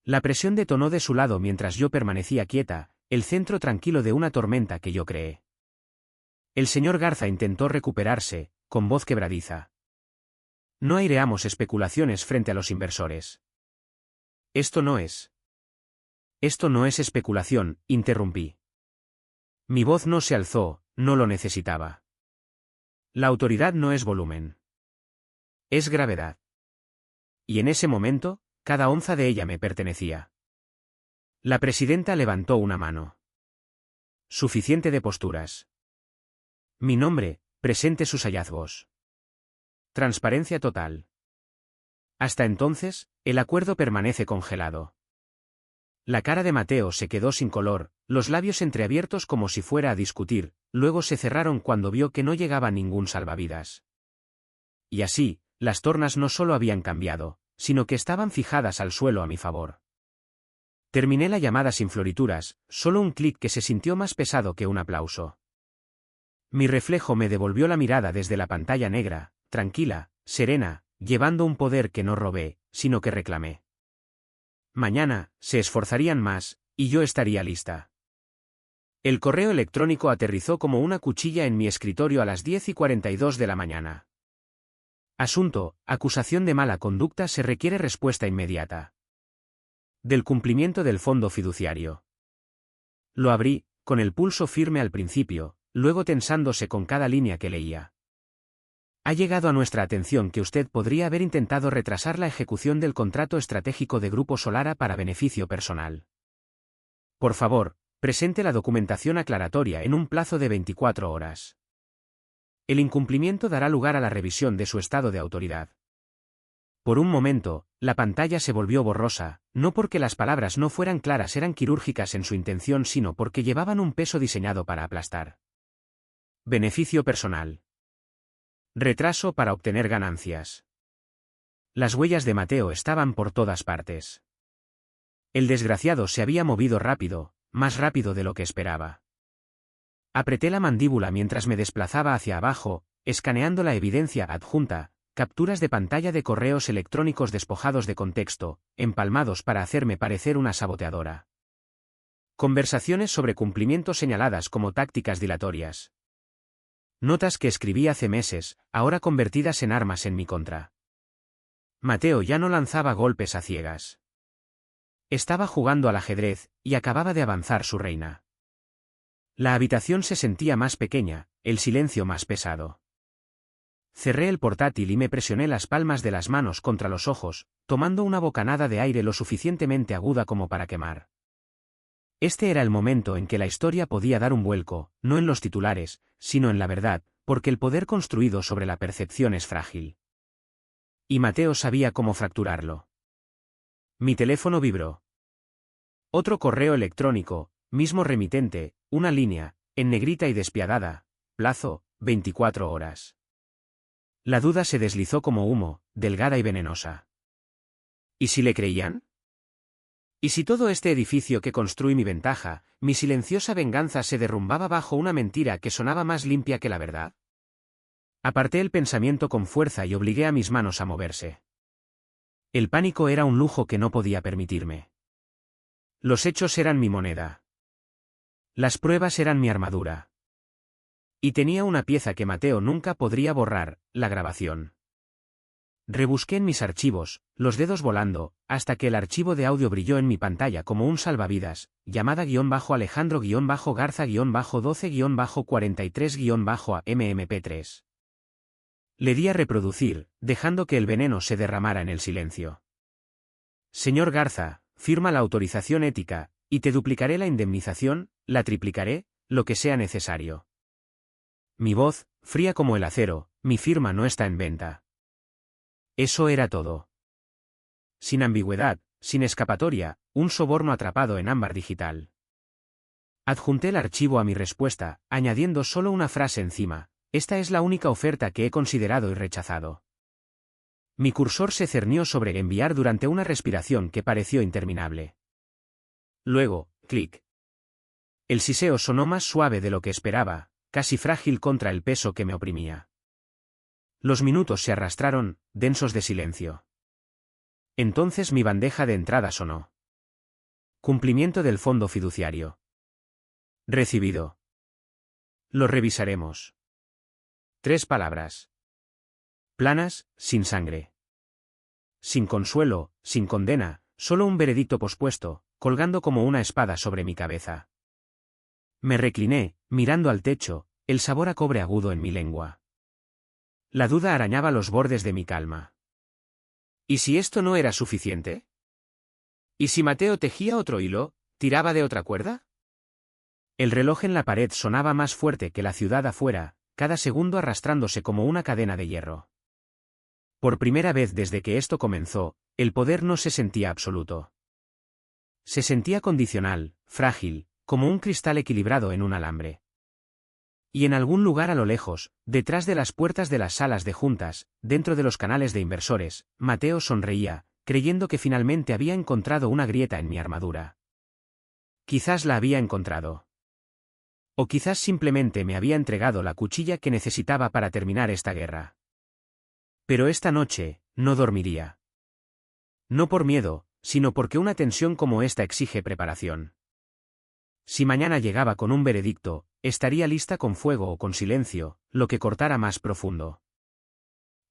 La presión detonó de su lado mientras yo permanecía quieta, el centro tranquilo de una tormenta que yo creé. El señor Garza intentó recuperarse, con voz quebradiza. No aireamos especulaciones frente a los inversores. Esto no es especulación, interrumpí. Mi voz no se alzó, no lo necesitaba. La autoridad no es volumen. Es gravedad. Y en ese momento, cada onza de ella me pertenecía. La presidenta levantó una mano. Suficiente de posturas. Mi nombre, presente sus hallazgos. Transparencia total. Hasta entonces, el acuerdo permanece congelado. La cara de Mateo se quedó sin color, los labios entreabiertos como si fuera a discutir, luego se cerraron cuando vio que no llegaba ningún salvavidas. Y así, las tornas no solo habían cambiado, sino que estaban fijadas al suelo a mi favor. Terminé la llamada sin florituras, solo un clic que se sintió más pesado que un aplauso. Mi reflejo me devolvió la mirada desde la pantalla negra, tranquila, serena, llevando un poder que no robé, sino que reclamé. Mañana, se esforzarían más, y yo estaría lista. El correo electrónico aterrizó como una cuchilla en mi escritorio a las 10:42 de la mañana. Asunto, acusación de mala conducta, se requiere respuesta inmediata. Del cumplimiento del fondo fiduciario. Lo abrí, con el pulso firme al principio, luego tensándose con cada línea que leía. Ha llegado a nuestra atención que usted podría haber intentado retrasar la ejecución del contrato estratégico de Grupo Solara para beneficio personal. Por favor, presente la documentación aclaratoria en un plazo de 24 horas. El incumplimiento dará lugar a la revisión de su estado de autoridad. Por un momento, la pantalla se volvió borrosa, no porque las palabras no fueran claras, eran quirúrgicas en su intención, sino porque llevaban un peso diseñado para aplastar. Beneficio personal. Retraso para obtener ganancias. Las huellas de Mateo estaban por todas partes. El desgraciado se había movido rápido, más rápido de lo que esperaba. Apreté la mandíbula mientras me desplazaba hacia abajo, escaneando la evidencia adjunta, capturas de pantalla de correos electrónicos despojados de contexto, empalmados para hacerme parecer una saboteadora. Conversaciones sobre cumplimiento señaladas como tácticas dilatorias. Notas que escribí hace meses, ahora convertidas en armas en mi contra. Mateo ya no lanzaba golpes a ciegas. Estaba jugando al ajedrez, y acababa de avanzar su reina. La habitación se sentía más pequeña, el silencio más pesado. Cerré el portátil y me presioné las palmas de las manos contra los ojos, tomando una bocanada de aire lo suficientemente aguda como para quemar. Este era el momento en que la historia podía dar un vuelco, no en los titulares, sino en la verdad, porque el poder construido sobre la percepción es frágil. Y Mateo sabía cómo fracturarlo. Mi teléfono vibró. Otro correo electrónico, mismo remitente, una línea, en negrita y despiadada, plazo, 24 horas. La duda se deslizó como humo, delgada y venenosa. ¿Y si le creían? ¿Y si todo este edificio que construí mi ventaja, mi silenciosa venganza se derrumbaba bajo una mentira que sonaba más limpia que la verdad? Aparté el pensamiento con fuerza y obligué a mis manos a moverse. El pánico era un lujo que no podía permitirme. Los hechos eran mi moneda. Las pruebas eran mi armadura. Y tenía una pieza que Mateo nunca podría borrar, la grabación. Rebusqué en mis archivos, los dedos volando, hasta que el archivo de audio brilló en mi pantalla como un salvavidas, llamada-Alejandro-Garza-12-43-a Le di a reproducir, dejando que el veneno se derramara en el silencio. Señor Garza, firma la autorización ética, y te duplicaré la indemnización, la triplicaré, lo que sea necesario. Mi voz, fría como el acero, mi firma no está en venta. Eso era todo. Sin ambigüedad, sin escapatoria, un soborno atrapado en ámbar digital. Adjunté el archivo a mi respuesta, añadiendo solo una frase encima: esta es la única oferta que he considerado y rechazado. Mi cursor se cernió sobre enviar durante una respiración que pareció interminable. Luego, clic. El siseo sonó más suave de lo que esperaba, casi frágil contra el peso que me oprimía. Los minutos se arrastraron, densos de silencio. Entonces mi bandeja de entrada sonó. Cumplimiento del fondo fiduciario. Recibido. Lo revisaremos. 3 palabras. Planas, sin sangre. Sin consuelo, sin condena, solo un veredicto pospuesto, colgando como una espada sobre mi cabeza. Me recliné, mirando al techo, el sabor a cobre agudo en mi lengua. La duda arañaba los bordes de mi calma. ¿Y si esto no era suficiente? ¿Y si Mateo tejía otro hilo, tiraba de otra cuerda? El reloj en la pared sonaba más fuerte que la ciudad afuera, cada segundo arrastrándose como una cadena de hierro. Por primera vez desde que esto comenzó, el poder no se sentía absoluto. Se sentía condicional, frágil, como un cristal equilibrado en un alambre. Y en algún lugar a lo lejos, detrás de las puertas de las salas de juntas, dentro de los canales de inversores, Mateo sonreía, creyendo que finalmente había encontrado una grieta en mi armadura. Quizás la había encontrado. O quizás simplemente me había entregado la cuchilla que necesitaba para terminar esta guerra. Pero esta noche, no dormiría. No por miedo, sino porque una tensión como esta exige preparación. Si mañana llegaba con un veredicto, estaría lista con fuego o con silencio, lo que cortara más profundo.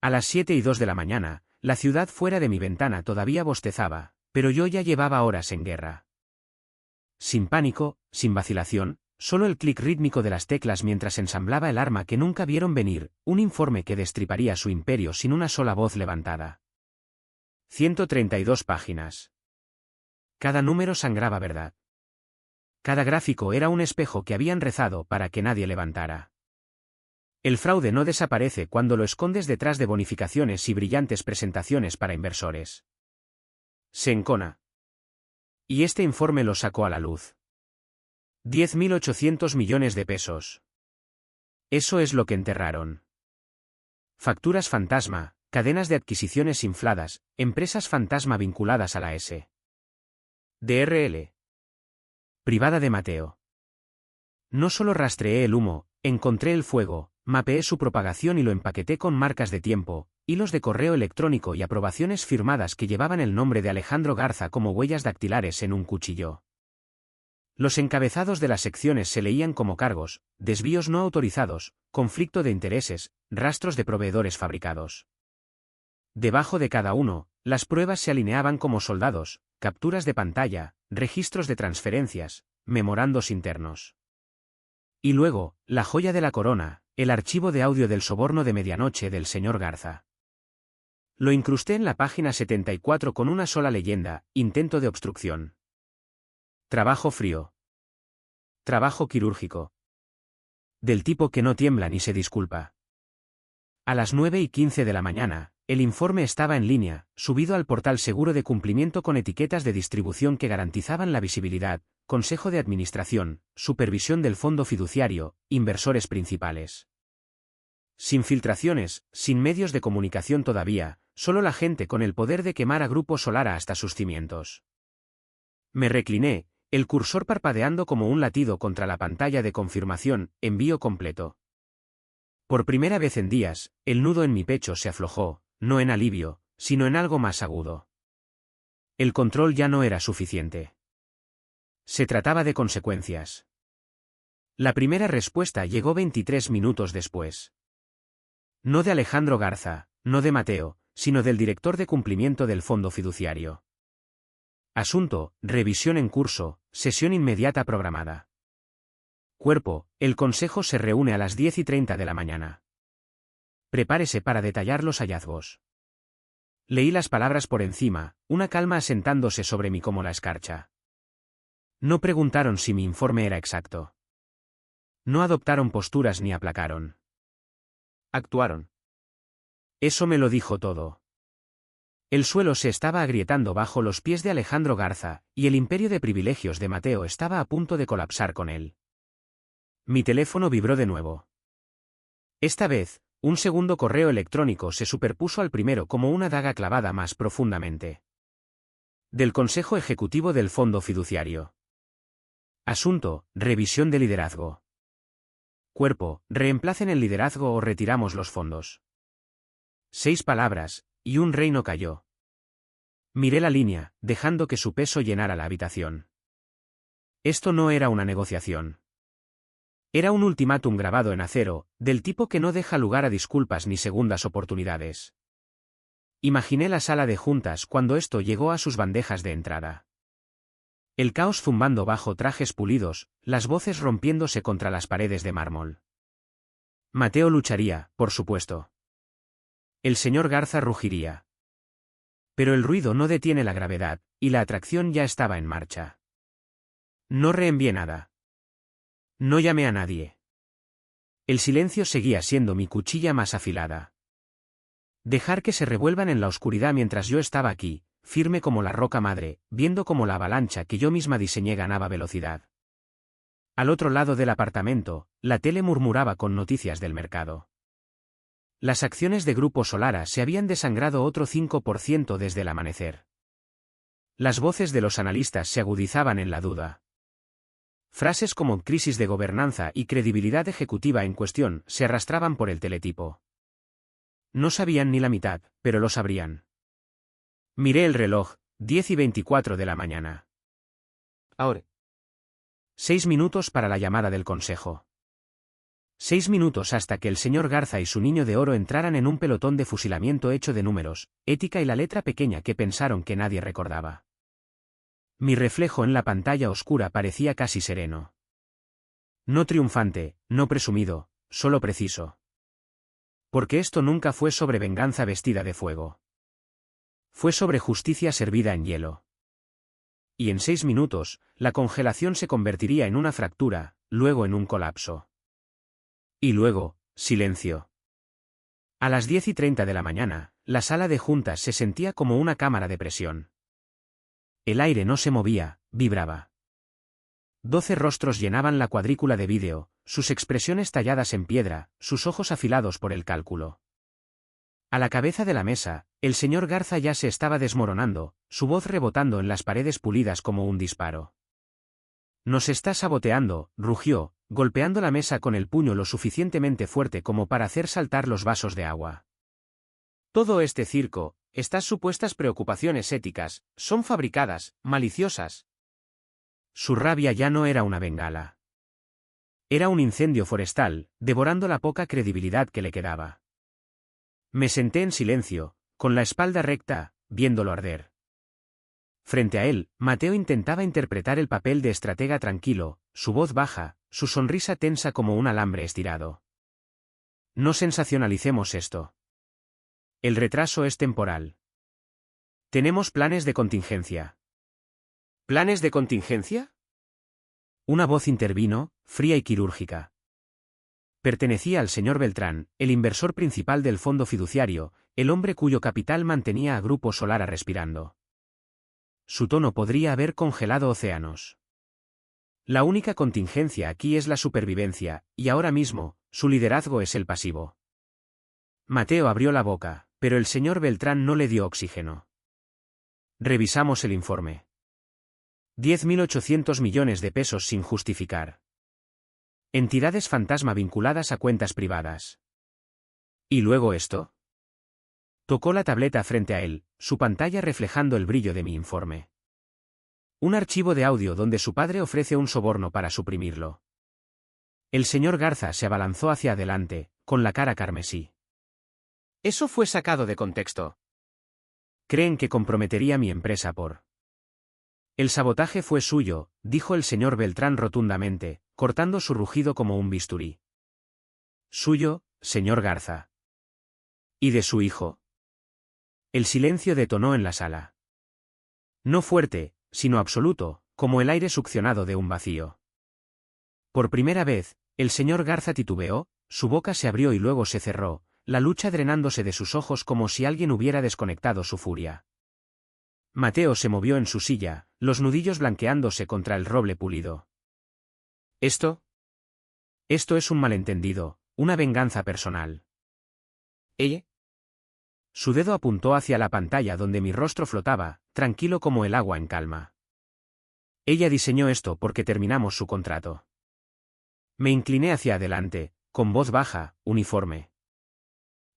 A las 7:02 de la mañana, la ciudad fuera de mi ventana todavía bostezaba, pero yo ya llevaba horas en guerra. Sin pánico, sin vacilación, solo el clic rítmico de las teclas mientras ensamblaba el arma que nunca vieron venir, un informe que destriparía su imperio sin una sola voz levantada. 132 páginas. Cada número sangraba verdad. Cada gráfico era un espejo que habían rezado para que nadie levantara. El fraude no desaparece cuando lo escondes detrás de bonificaciones y brillantes presentaciones para inversores. Se encona. Y este informe lo sacó a la luz. 10.800 millones de pesos. Eso es lo que enterraron. Facturas fantasma, cadenas de adquisiciones infladas, empresas fantasma vinculadas a la S. Dr.L. Privada de Mateo. No solo rastreé el humo, encontré el fuego, mapeé su propagación y lo empaqueté con marcas de tiempo, hilos de correo electrónico y aprobaciones firmadas que llevaban el nombre de Alejandro Garza como huellas dactilares en un cuchillo. Los encabezados de las secciones se leían como cargos, desvíos no autorizados, conflicto de intereses, rastros de proveedores fabricados. Debajo de cada uno, las pruebas se alineaban como soldados, capturas de pantalla, registros de transferencias, memorandos internos. Y luego, la joya de la corona, el archivo de audio del soborno de medianoche del señor Garza. Lo incrusté en la página 74 con una sola leyenda: intento de obstrucción. Trabajo frío. Trabajo quirúrgico. Del tipo que no tiembla ni se disculpa. A las 9:15 de la mañana, el informe estaba en línea, subido al portal seguro de cumplimiento con etiquetas de distribución que garantizaban la visibilidad: Consejo de Administración, Supervisión del Fondo Fiduciario, Inversores Principales. Sin filtraciones, sin medios de comunicación todavía, solo la gente con el poder de quemar a Grupo Solara hasta sus cimientos. Me recliné, el cursor parpadeando como un latido contra la pantalla de confirmación: envío completo. Por primera vez en días, el nudo en mi pecho se aflojó, no en alivio, sino en algo más agudo. El control ya no era suficiente. Se trataba de consecuencias. La primera respuesta llegó 23 minutos después. No de Alejandro Garza, no de Mateo, sino del director de cumplimiento del fondo fiduciario. Asunto: revisión en curso, sesión inmediata programada. Cuerpo: el consejo se reúne a las 10:30 de la mañana. Prepárese para detallar los hallazgos. Leí las palabras por encima, una calma asentándose sobre mí como la escarcha. No preguntaron si mi informe era exacto. No adoptaron posturas ni aplacaron. Actuaron. Eso me lo dijo todo. El suelo se estaba agrietando bajo los pies de Alejandro Garza, y el imperio de privilegios de Mateo estaba a punto de colapsar con él. Mi teléfono vibró de nuevo. Esta vez, un segundo correo electrónico se superpuso al primero como una daga clavada más profundamente. Del Consejo Ejecutivo del Fondo Fiduciario. Asunto: revisión de liderazgo. Cuerpo: reemplacen el liderazgo o retiramos los fondos. 6 palabras, y un reino cayó. Miré la línea, dejando que su peso llenara la habitación. Esto no era una negociación. Era un ultimátum grabado en acero, del tipo que no deja lugar a disculpas ni segundas oportunidades. Imaginé la sala de juntas cuando esto llegó a sus bandejas de entrada. El caos zumbando bajo trajes pulidos, las voces rompiéndose contra las paredes de mármol. Mateo lucharía, por supuesto. El señor Garza rugiría. Pero el ruido no detiene la gravedad, y la atracción ya estaba en marcha. No reenvié nada. No llamé a nadie. El silencio seguía siendo mi cuchilla más afilada. Dejar que se revuelvan en la oscuridad mientras yo estaba aquí, firme como la roca madre, viendo cómo la avalancha que yo misma diseñé ganaba velocidad. Al otro lado del apartamento, la tele murmuraba con noticias del mercado. Las acciones de Grupo Solara se habían desangrado otro 5% desde el amanecer. Las voces de los analistas se agudizaban en la duda. Frases como crisis de gobernanza y credibilidad ejecutiva en cuestión se arrastraban por el teletipo. No sabían ni la mitad, pero lo sabrían. Miré el reloj: 10:24 de la mañana. Ahora. 6 minutos para la llamada del consejo. 6 minutos hasta que el señor Garza y su niño de oro entraran en un pelotón de fusilamiento hecho de números, ética y la letra pequeña que pensaron que nadie recordaba. Mi reflejo en la pantalla oscura parecía casi sereno. No triunfante, no presumido, solo preciso. Porque esto nunca fue sobre venganza vestida de fuego. Fue sobre justicia servida en hielo. Y en 6 minutos, la congelación se convertiría en una fractura, luego en un colapso. Y luego, silencio. A las 10:30 de la mañana, la sala de juntas se sentía como una cámara de presión. El aire no se movía, vibraba. 12 rostros llenaban la cuadrícula de vídeo, sus expresiones talladas en piedra, sus ojos afilados por el cálculo. A la cabeza de la mesa, el señor Garza ya se estaba desmoronando, su voz rebotando en las paredes pulidas como un disparo. «Nos está saboteando», rugió, golpeando la mesa con el puño lo suficientemente fuerte como para hacer saltar los vasos de agua. «Todo este circo, estas supuestas preocupaciones éticas, son fabricadas, maliciosas». Su rabia ya no era una bengala. Era un incendio forestal, devorando la poca credibilidad que le quedaba. Me senté en silencio, con la espalda recta, viéndolo arder. Frente a él, Mateo intentaba interpretar el papel de estratega tranquilo, su voz baja, su sonrisa tensa como un alambre estirado. No sensacionalicemos esto. El retraso es temporal. Tenemos planes de contingencia. ¿Planes de contingencia? Una voz intervino, fría y quirúrgica. Pertenecía al señor Beltrán, el inversor principal del fondo fiduciario, el hombre cuyo capital mantenía a Grupo Solara respirando. Su tono podría haber congelado océanos. La única contingencia aquí es la supervivencia, y ahora mismo, su liderazgo es el pasivo. Mateo abrió la boca, pero el señor Beltrán no le dio oxígeno. Revisamos el informe. 10.800 millones de pesos sin justificar. Entidades fantasma vinculadas a cuentas privadas. ¿Y luego esto? Tocó la tableta frente a él, su pantalla reflejando el brillo de mi informe. Un archivo de audio donde su padre ofrece un soborno para suprimirlo. El señor Garza se abalanzó hacia adelante, con la cara carmesí. Eso fue sacado de contexto. Creen que comprometería mi empresa por... El sabotaje fue suyo, dijo el señor Beltrán rotundamente, cortando su rugido como un bisturí. Suyo, señor Garza. ¿Y de su hijo? El silencio detonó en la sala. No fuerte, sino absoluto, como el aire succionado de un vacío. Por primera vez, el señor Garza titubeó, su boca se abrió y luego se cerró, la lucha drenándose de sus ojos como si alguien hubiera desconectado su furia. Mateo se movió en su silla, los nudillos blanqueándose contra el roble pulido. ¿Esto? Esto es un malentendido, una venganza personal. ¿Ella? Su dedo apuntó hacia la pantalla donde mi rostro flotaba, tranquilo como el agua en calma. Ella diseñó esto porque terminamos su contrato. Me incliné hacia adelante, con voz baja, uniforme.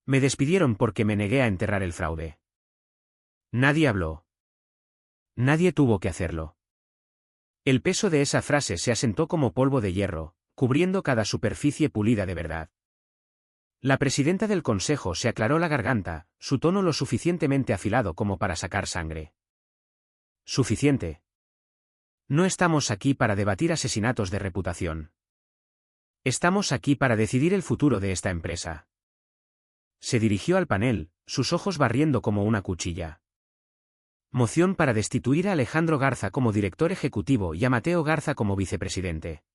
Me despidieron porque me negué a enterrar el fraude. Nadie habló. Nadie tuvo que hacerlo. El peso de esa frase se asentó como polvo de hierro, cubriendo cada superficie pulida de verdad. La presidenta del consejo se aclaró la garganta, su tono lo suficientemente afilado como para sacar sangre. Suficiente. No estamos aquí para debatir asesinatos de reputación. Estamos aquí para decidir el futuro de esta empresa. Se dirigió al panel, sus ojos barriendo como una cuchilla. Moción para destituir a Alejandro Garza como director ejecutivo y a Mateo Garza como vicepresidente.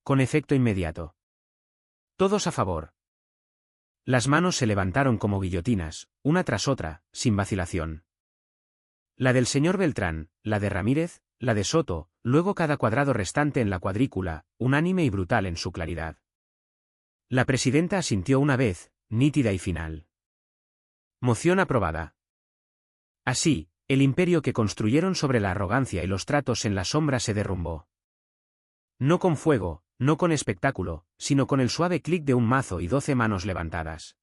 Con efecto inmediato. Todos a favor. Las manos se levantaron como guillotinas, una tras otra, sin vacilación. La del señor Beltrán, la de Ramírez, la de Soto, luego cada cuadrado restante en la cuadrícula, unánime y brutal en su claridad. La presidenta asintió una vez, nítida y final. Moción aprobada. Así, el imperio que construyeron sobre la arrogancia y los tratos en la sombra se derrumbó. No con fuego, no con espectáculo, sino con el suave clic de un mazo y 12 manos levantadas.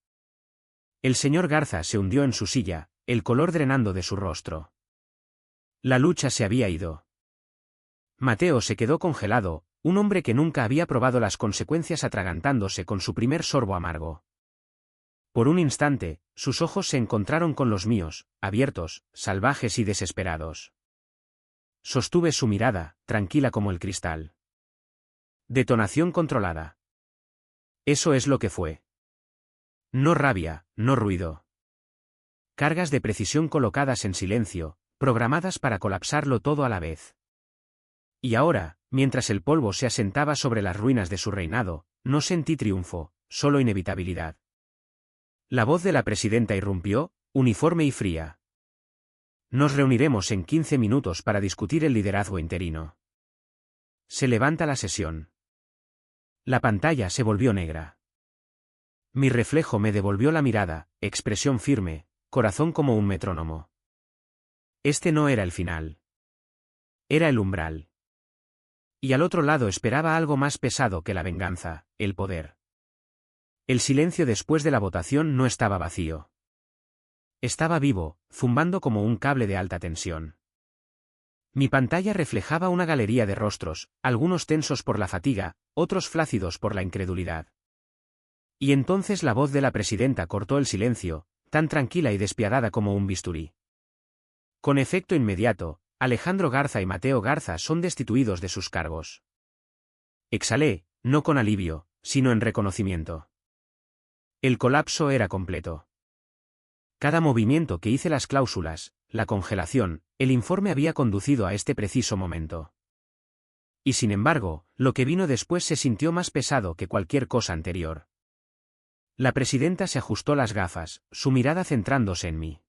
El señor Garza se hundió en su silla, el color drenando de su rostro. La lucha se había ido. Mateo se quedó congelado, un hombre que nunca había probado las consecuencias atragantándose con su primer sorbo amargo. Por un instante, sus ojos se encontraron con los míos, abiertos, salvajes y desesperados. Sostuve su mirada, tranquila como el cristal. Detonación controlada. Eso es lo que fue. No rabia, no ruido. Cargas de precisión colocadas en silencio, programadas para colapsarlo todo a la vez. Y ahora, mientras el polvo se asentaba sobre las ruinas de su reinado, no sentí triunfo, solo inevitabilidad. La voz de la presidenta irrumpió, uniforme y fría. Nos reuniremos en 15 minutos para discutir el liderazgo interino. Se levanta la sesión. La pantalla se volvió negra. Mi reflejo me devolvió la mirada, expresión firme, corazón como un metrónomo. Este no era el final. Era el umbral. Y al otro lado esperaba algo más pesado que la venganza, el poder. El silencio después de la votación no estaba vacío. Estaba vivo, zumbando como un cable de alta tensión. Mi pantalla reflejaba una galería de rostros, algunos tensos por la fatiga, otros flácidos por la incredulidad. Y entonces la voz de la presidenta cortó el silencio, tan tranquila y despiadada como un bisturí. Con efecto inmediato, Alejandro Garza y Mateo Garza son destituidos de sus cargos. Exhalé, no con alivio, sino en reconocimiento. El colapso era completo. Cada movimiento que hice, las cláusulas, la congelación, el informe había conducido a este preciso momento. Y sin embargo, lo que vino después se sintió más pesado que cualquier cosa anterior. La presidenta se ajustó las gafas, su mirada centrándose en mí.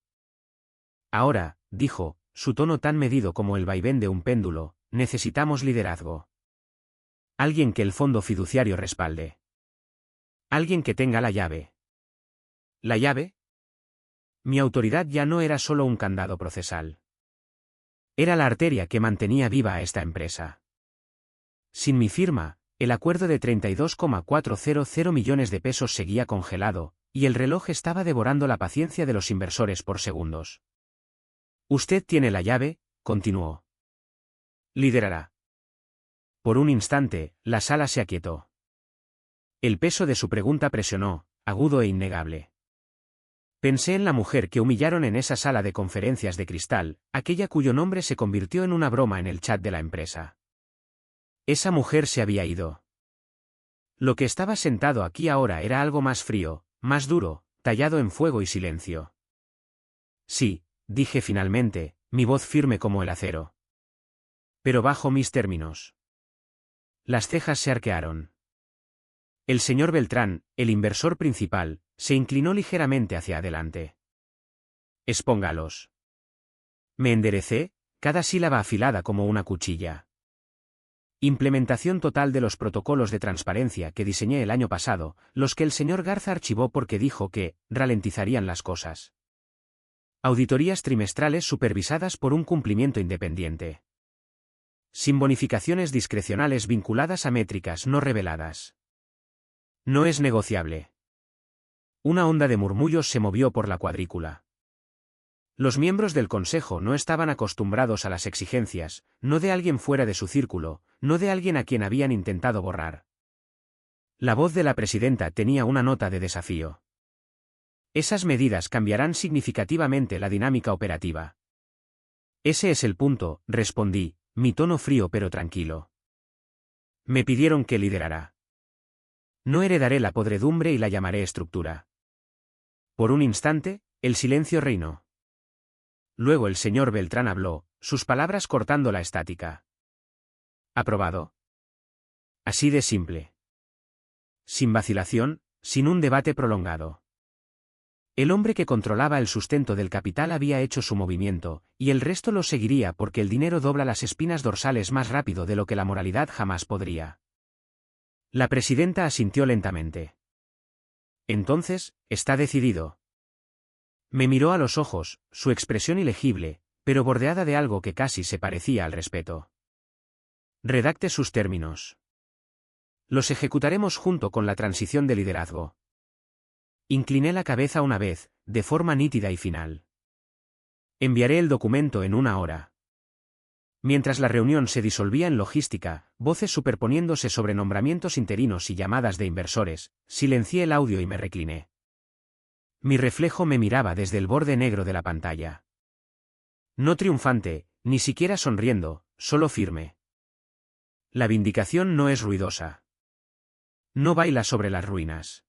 Ahora, dijo, su tono tan medido como el vaivén de un péndulo, necesitamos liderazgo. Alguien que el fondo fiduciario respalde. Alguien que tenga la llave. ¿La llave? Mi autoridad ya no era solo un candado procesal. Era la arteria que mantenía viva a esta empresa. Sin mi firma, el acuerdo de 32,400 millones de pesos seguía congelado, y el reloj estaba devorando la paciencia de los inversores por segundos. Usted tiene la llave, continuó. Liderará. Por un instante, la sala se aquietó. El peso de su pregunta presionó, agudo e innegable. Pensé en la mujer que humillaron en esa sala de conferencias de cristal, aquella cuyo nombre se convirtió en una broma en el chat de la empresa. Esa mujer se había ido. Lo que estaba sentado aquí ahora era algo más frío, más duro, tallado en fuego y silencio. Sí, dije finalmente, mi voz firme como el acero. Pero bajo mis términos. Las cejas se arquearon. El señor Beltrán, el inversor principal, se inclinó ligeramente hacia adelante. Expóngalos. Me enderecé, cada sílaba afilada como una cuchilla. Implementación total de los protocolos de transparencia que diseñé el año pasado, los que el señor Garza archivó porque dijo que ralentizarían las cosas. Auditorías trimestrales supervisadas por un cumplimiento independiente. Sin bonificaciones discrecionales vinculadas a métricas no reveladas. No es negociable. Una onda de murmullos se movió por la cuadrícula. Los miembros del consejo no estaban acostumbrados a las exigencias, no de alguien fuera de su círculo, no de alguien a quien habían intentado borrar. La voz de la presidenta tenía una nota de desafío. Esas medidas cambiarán significativamente la dinámica operativa. Ese es el punto, respondí, mi tono frío pero tranquilo. Me pidieron que liderara. No heredaré la podredumbre y la llamaré estructura. Por un instante, el silencio reinó. Luego el señor Beltrán habló, sus palabras cortando la estática. ¿Aprobado? Así de simple. Sin vacilación, sin un debate prolongado. El hombre que controlaba el sustento del capital había hecho su movimiento, y el resto lo seguiría porque el dinero dobla las espinas dorsales más rápido de lo que la moralidad jamás podría. La presidenta asintió lentamente. Entonces, está decidido. Me miró a los ojos, su expresión ilegible, pero bordeada de algo que casi se parecía al respeto. Redacte sus términos. Los ejecutaremos junto con la transición de liderazgo. Incliné la cabeza una vez, de forma nítida y final. Enviaré el documento en 1 hora. Mientras la reunión se disolvía en logística, voces superponiéndose sobre nombramientos interinos y llamadas de inversores, silencié el audio y me recliné. Mi reflejo me miraba desde el borde negro de la pantalla. No triunfante, ni siquiera sonriendo, solo firme. La vindicación no es ruidosa. No baila sobre las ruinas.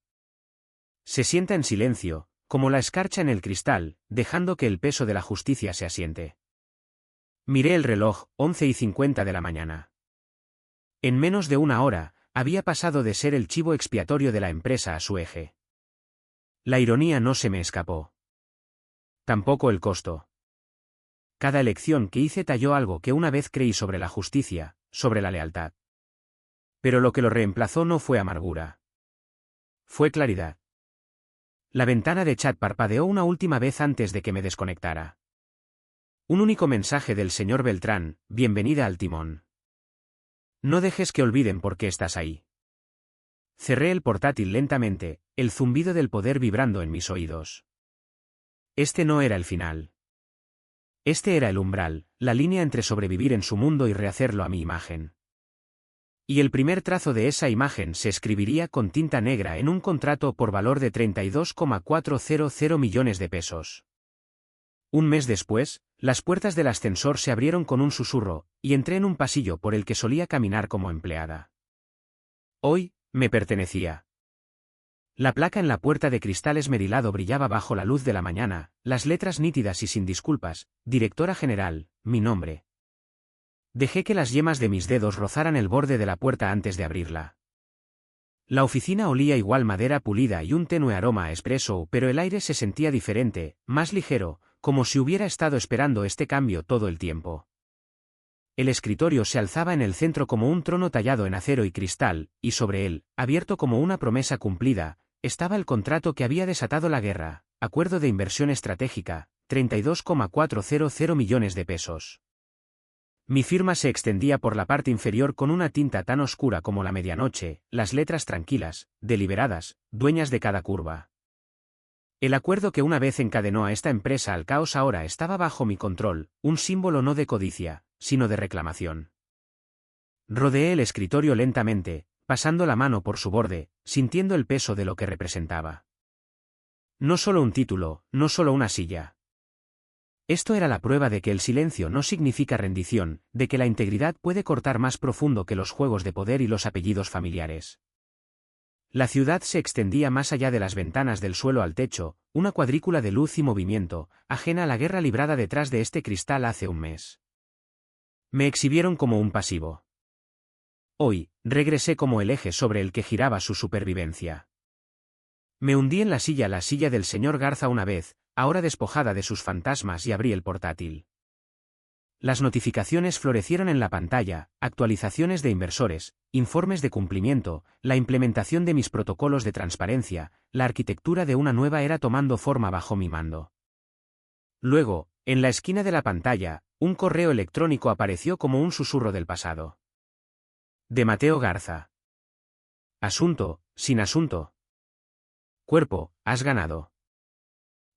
Se sienta en silencio, como la escarcha en el cristal, dejando que el peso de la justicia se asiente. Miré el reloj, 11:50 de la mañana. En menos de 1 hora, había pasado de ser el chivo expiatorio de la empresa a su eje. La ironía no se me escapó. Tampoco el costo. Cada elección que hice talló algo que una vez creí sobre la justicia, sobre la lealtad. Pero lo que lo reemplazó no fue amargura. Fue claridad. La ventana de chat parpadeó una última vez antes de que me desconectara. Un único mensaje del señor Beltrán: bienvenida al timón. No dejes que olviden por qué estás ahí. Cerré el portátil lentamente, el zumbido del poder vibrando en mis oídos. Este no era el final. Este era el umbral, la línea entre sobrevivir en su mundo y rehacerlo a mi imagen. Y el primer trazo de esa imagen se escribiría con tinta negra en un contrato por valor de 32,400 millones de pesos. Un mes después, las puertas del ascensor se abrieron con un susurro, y entré en un pasillo por el que solía caminar como empleada. Hoy, me pertenecía. La placa en la puerta de cristal esmerilado brillaba bajo la luz de la mañana, las letras nítidas y sin disculpas: directora general, mi nombre. Dejé que las yemas de mis dedos rozaran el borde de la puerta antes de abrirla. La oficina olía igual madera pulida y un tenue aroma a espresso, pero el aire se sentía diferente, más ligero, como si hubiera estado esperando este cambio todo el tiempo. El escritorio se alzaba en el centro como un trono tallado en acero y cristal, y sobre él, abierto como una promesa cumplida, estaba el contrato que había desatado la guerra: acuerdo de inversión estratégica, 32,400 millones de pesos. Mi firma se extendía por la parte inferior con una tinta tan oscura como la medianoche, las letras tranquilas, deliberadas, dueñas de cada curva. El acuerdo que una vez encadenó a esta empresa al caos ahora estaba bajo mi control, un símbolo no de codicia, sino de reclamación. Rodeé el escritorio lentamente, pasando la mano por su borde, sintiendo el peso de lo que representaba. No solo un título, no solo una silla. Esto era la prueba de que el silencio no significa rendición, de que la integridad puede cortar más profundo que los juegos de poder y los apellidos familiares. La ciudad se extendía más allá de las ventanas del suelo al techo, una cuadrícula de luz y movimiento, ajena a la guerra librada detrás de este cristal hace un mes. Me exhibieron como un pasivo. Hoy, regresé como el eje sobre el que giraba su supervivencia. Me hundí en la silla del señor Garza una vez, ahora despojada de sus fantasmas, y abrí el portátil. Las notificaciones florecieron en la pantalla: actualizaciones de inversores, informes de cumplimiento, la implementación de mis protocolos de transparencia, la arquitectura de una nueva era tomando forma bajo mi mando. Luego, en la esquina de la pantalla, un correo electrónico apareció como un susurro del pasado. De Mateo Garza. Asunto: sin asunto. Cuerpo: has ganado.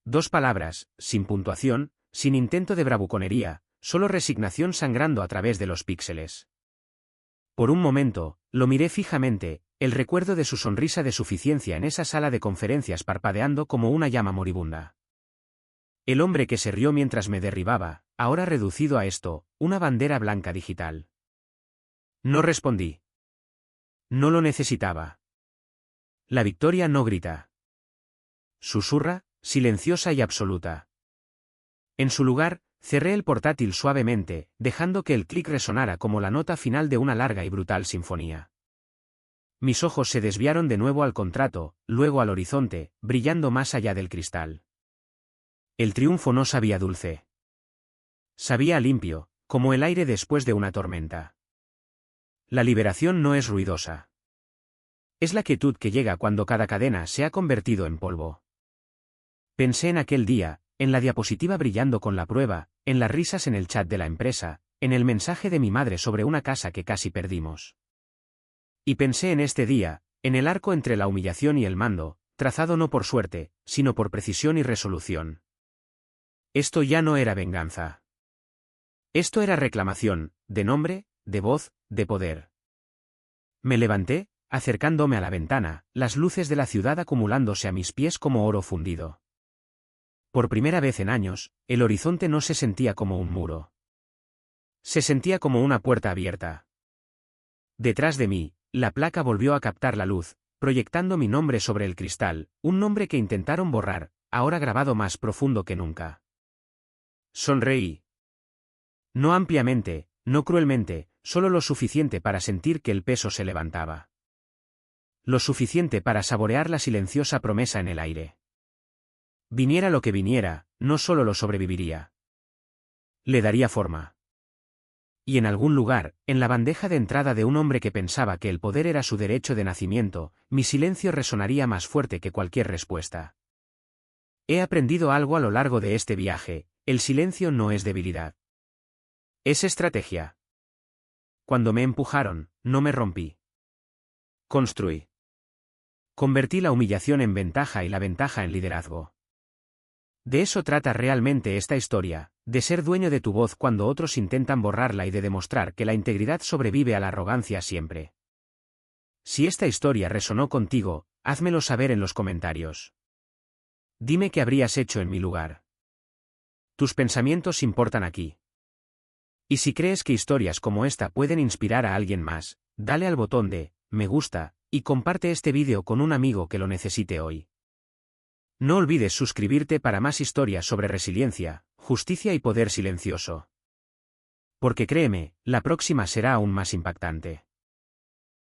2 palabras, sin puntuación, sin intento de bravuconería, solo resignación sangrando a través de los píxeles. Por un momento, lo miré fijamente, el recuerdo de su sonrisa de suficiencia en esa sala de conferencias parpadeando como una llama moribunda. El hombre que se rió mientras me derribaba, ahora reducido a esto, una bandera blanca digital. No respondí. No lo necesitaba. La victoria no grita. Susurra, silenciosa y absoluta. En su lugar, cerré el portátil suavemente, dejando que el clic resonara como la nota final de una larga y brutal sinfonía. Mis ojos se desviaron de nuevo al contrato, luego al horizonte, brillando más allá del cristal. El triunfo no sabía dulce. Sabía a limpio, como el aire después de una tormenta. La liberación no es ruidosa. Es la quietud que llega cuando cada cadena se ha convertido en polvo. Pensé en aquel día, en la diapositiva brillando con la prueba, en las risas en el chat de la empresa, en el mensaje de mi madre sobre una casa que casi perdimos. Y pensé en este día, en el arco entre la humillación y el mando, trazado no por suerte, sino por precisión y resolución. Esto ya no era venganza. Esto era reclamación, de nombre, de voz, de poder. Me levanté, acercándome a la ventana, las luces de la ciudad acumulándose a mis pies como oro fundido. Por primera vez en años, el horizonte no se sentía como un muro. Se sentía como una puerta abierta. Detrás de mí, la placa volvió a captar la luz, proyectando mi nombre sobre el cristal, un nombre que intentaron borrar, ahora grabado más profundo que nunca. Sonreí. No ampliamente, no cruelmente, solo lo suficiente para sentir que el peso se levantaba. Lo suficiente para saborear la silenciosa promesa en el aire. Viniera lo que viniera, no solo lo sobreviviría. Le daría forma. Y en algún lugar, en la bandeja de entrada de un hombre que pensaba que el poder era su derecho de nacimiento, mi silencio resonaría más fuerte que cualquier respuesta. He aprendido algo a lo largo de este viaje: el silencio no es debilidad. Es estrategia. Cuando me empujaron, no me rompí. Construí. Convertí la humillación en ventaja y la ventaja en liderazgo. De eso trata realmente esta historia, de ser dueño de tu voz cuando otros intentan borrarla y de demostrar que la integridad sobrevive a la arrogancia siempre. Si esta historia resonó contigo, házmelo saber en los comentarios. Dime qué habrías hecho en mi lugar. Tus pensamientos importan aquí. Y si crees que historias como esta pueden inspirar a alguien más, dale al botón de me gusta y comparte este vídeo con un amigo que lo necesite hoy. No olvides suscribirte para más historias sobre resiliencia, justicia y poder silencioso. Porque créeme, la próxima será aún más impactante.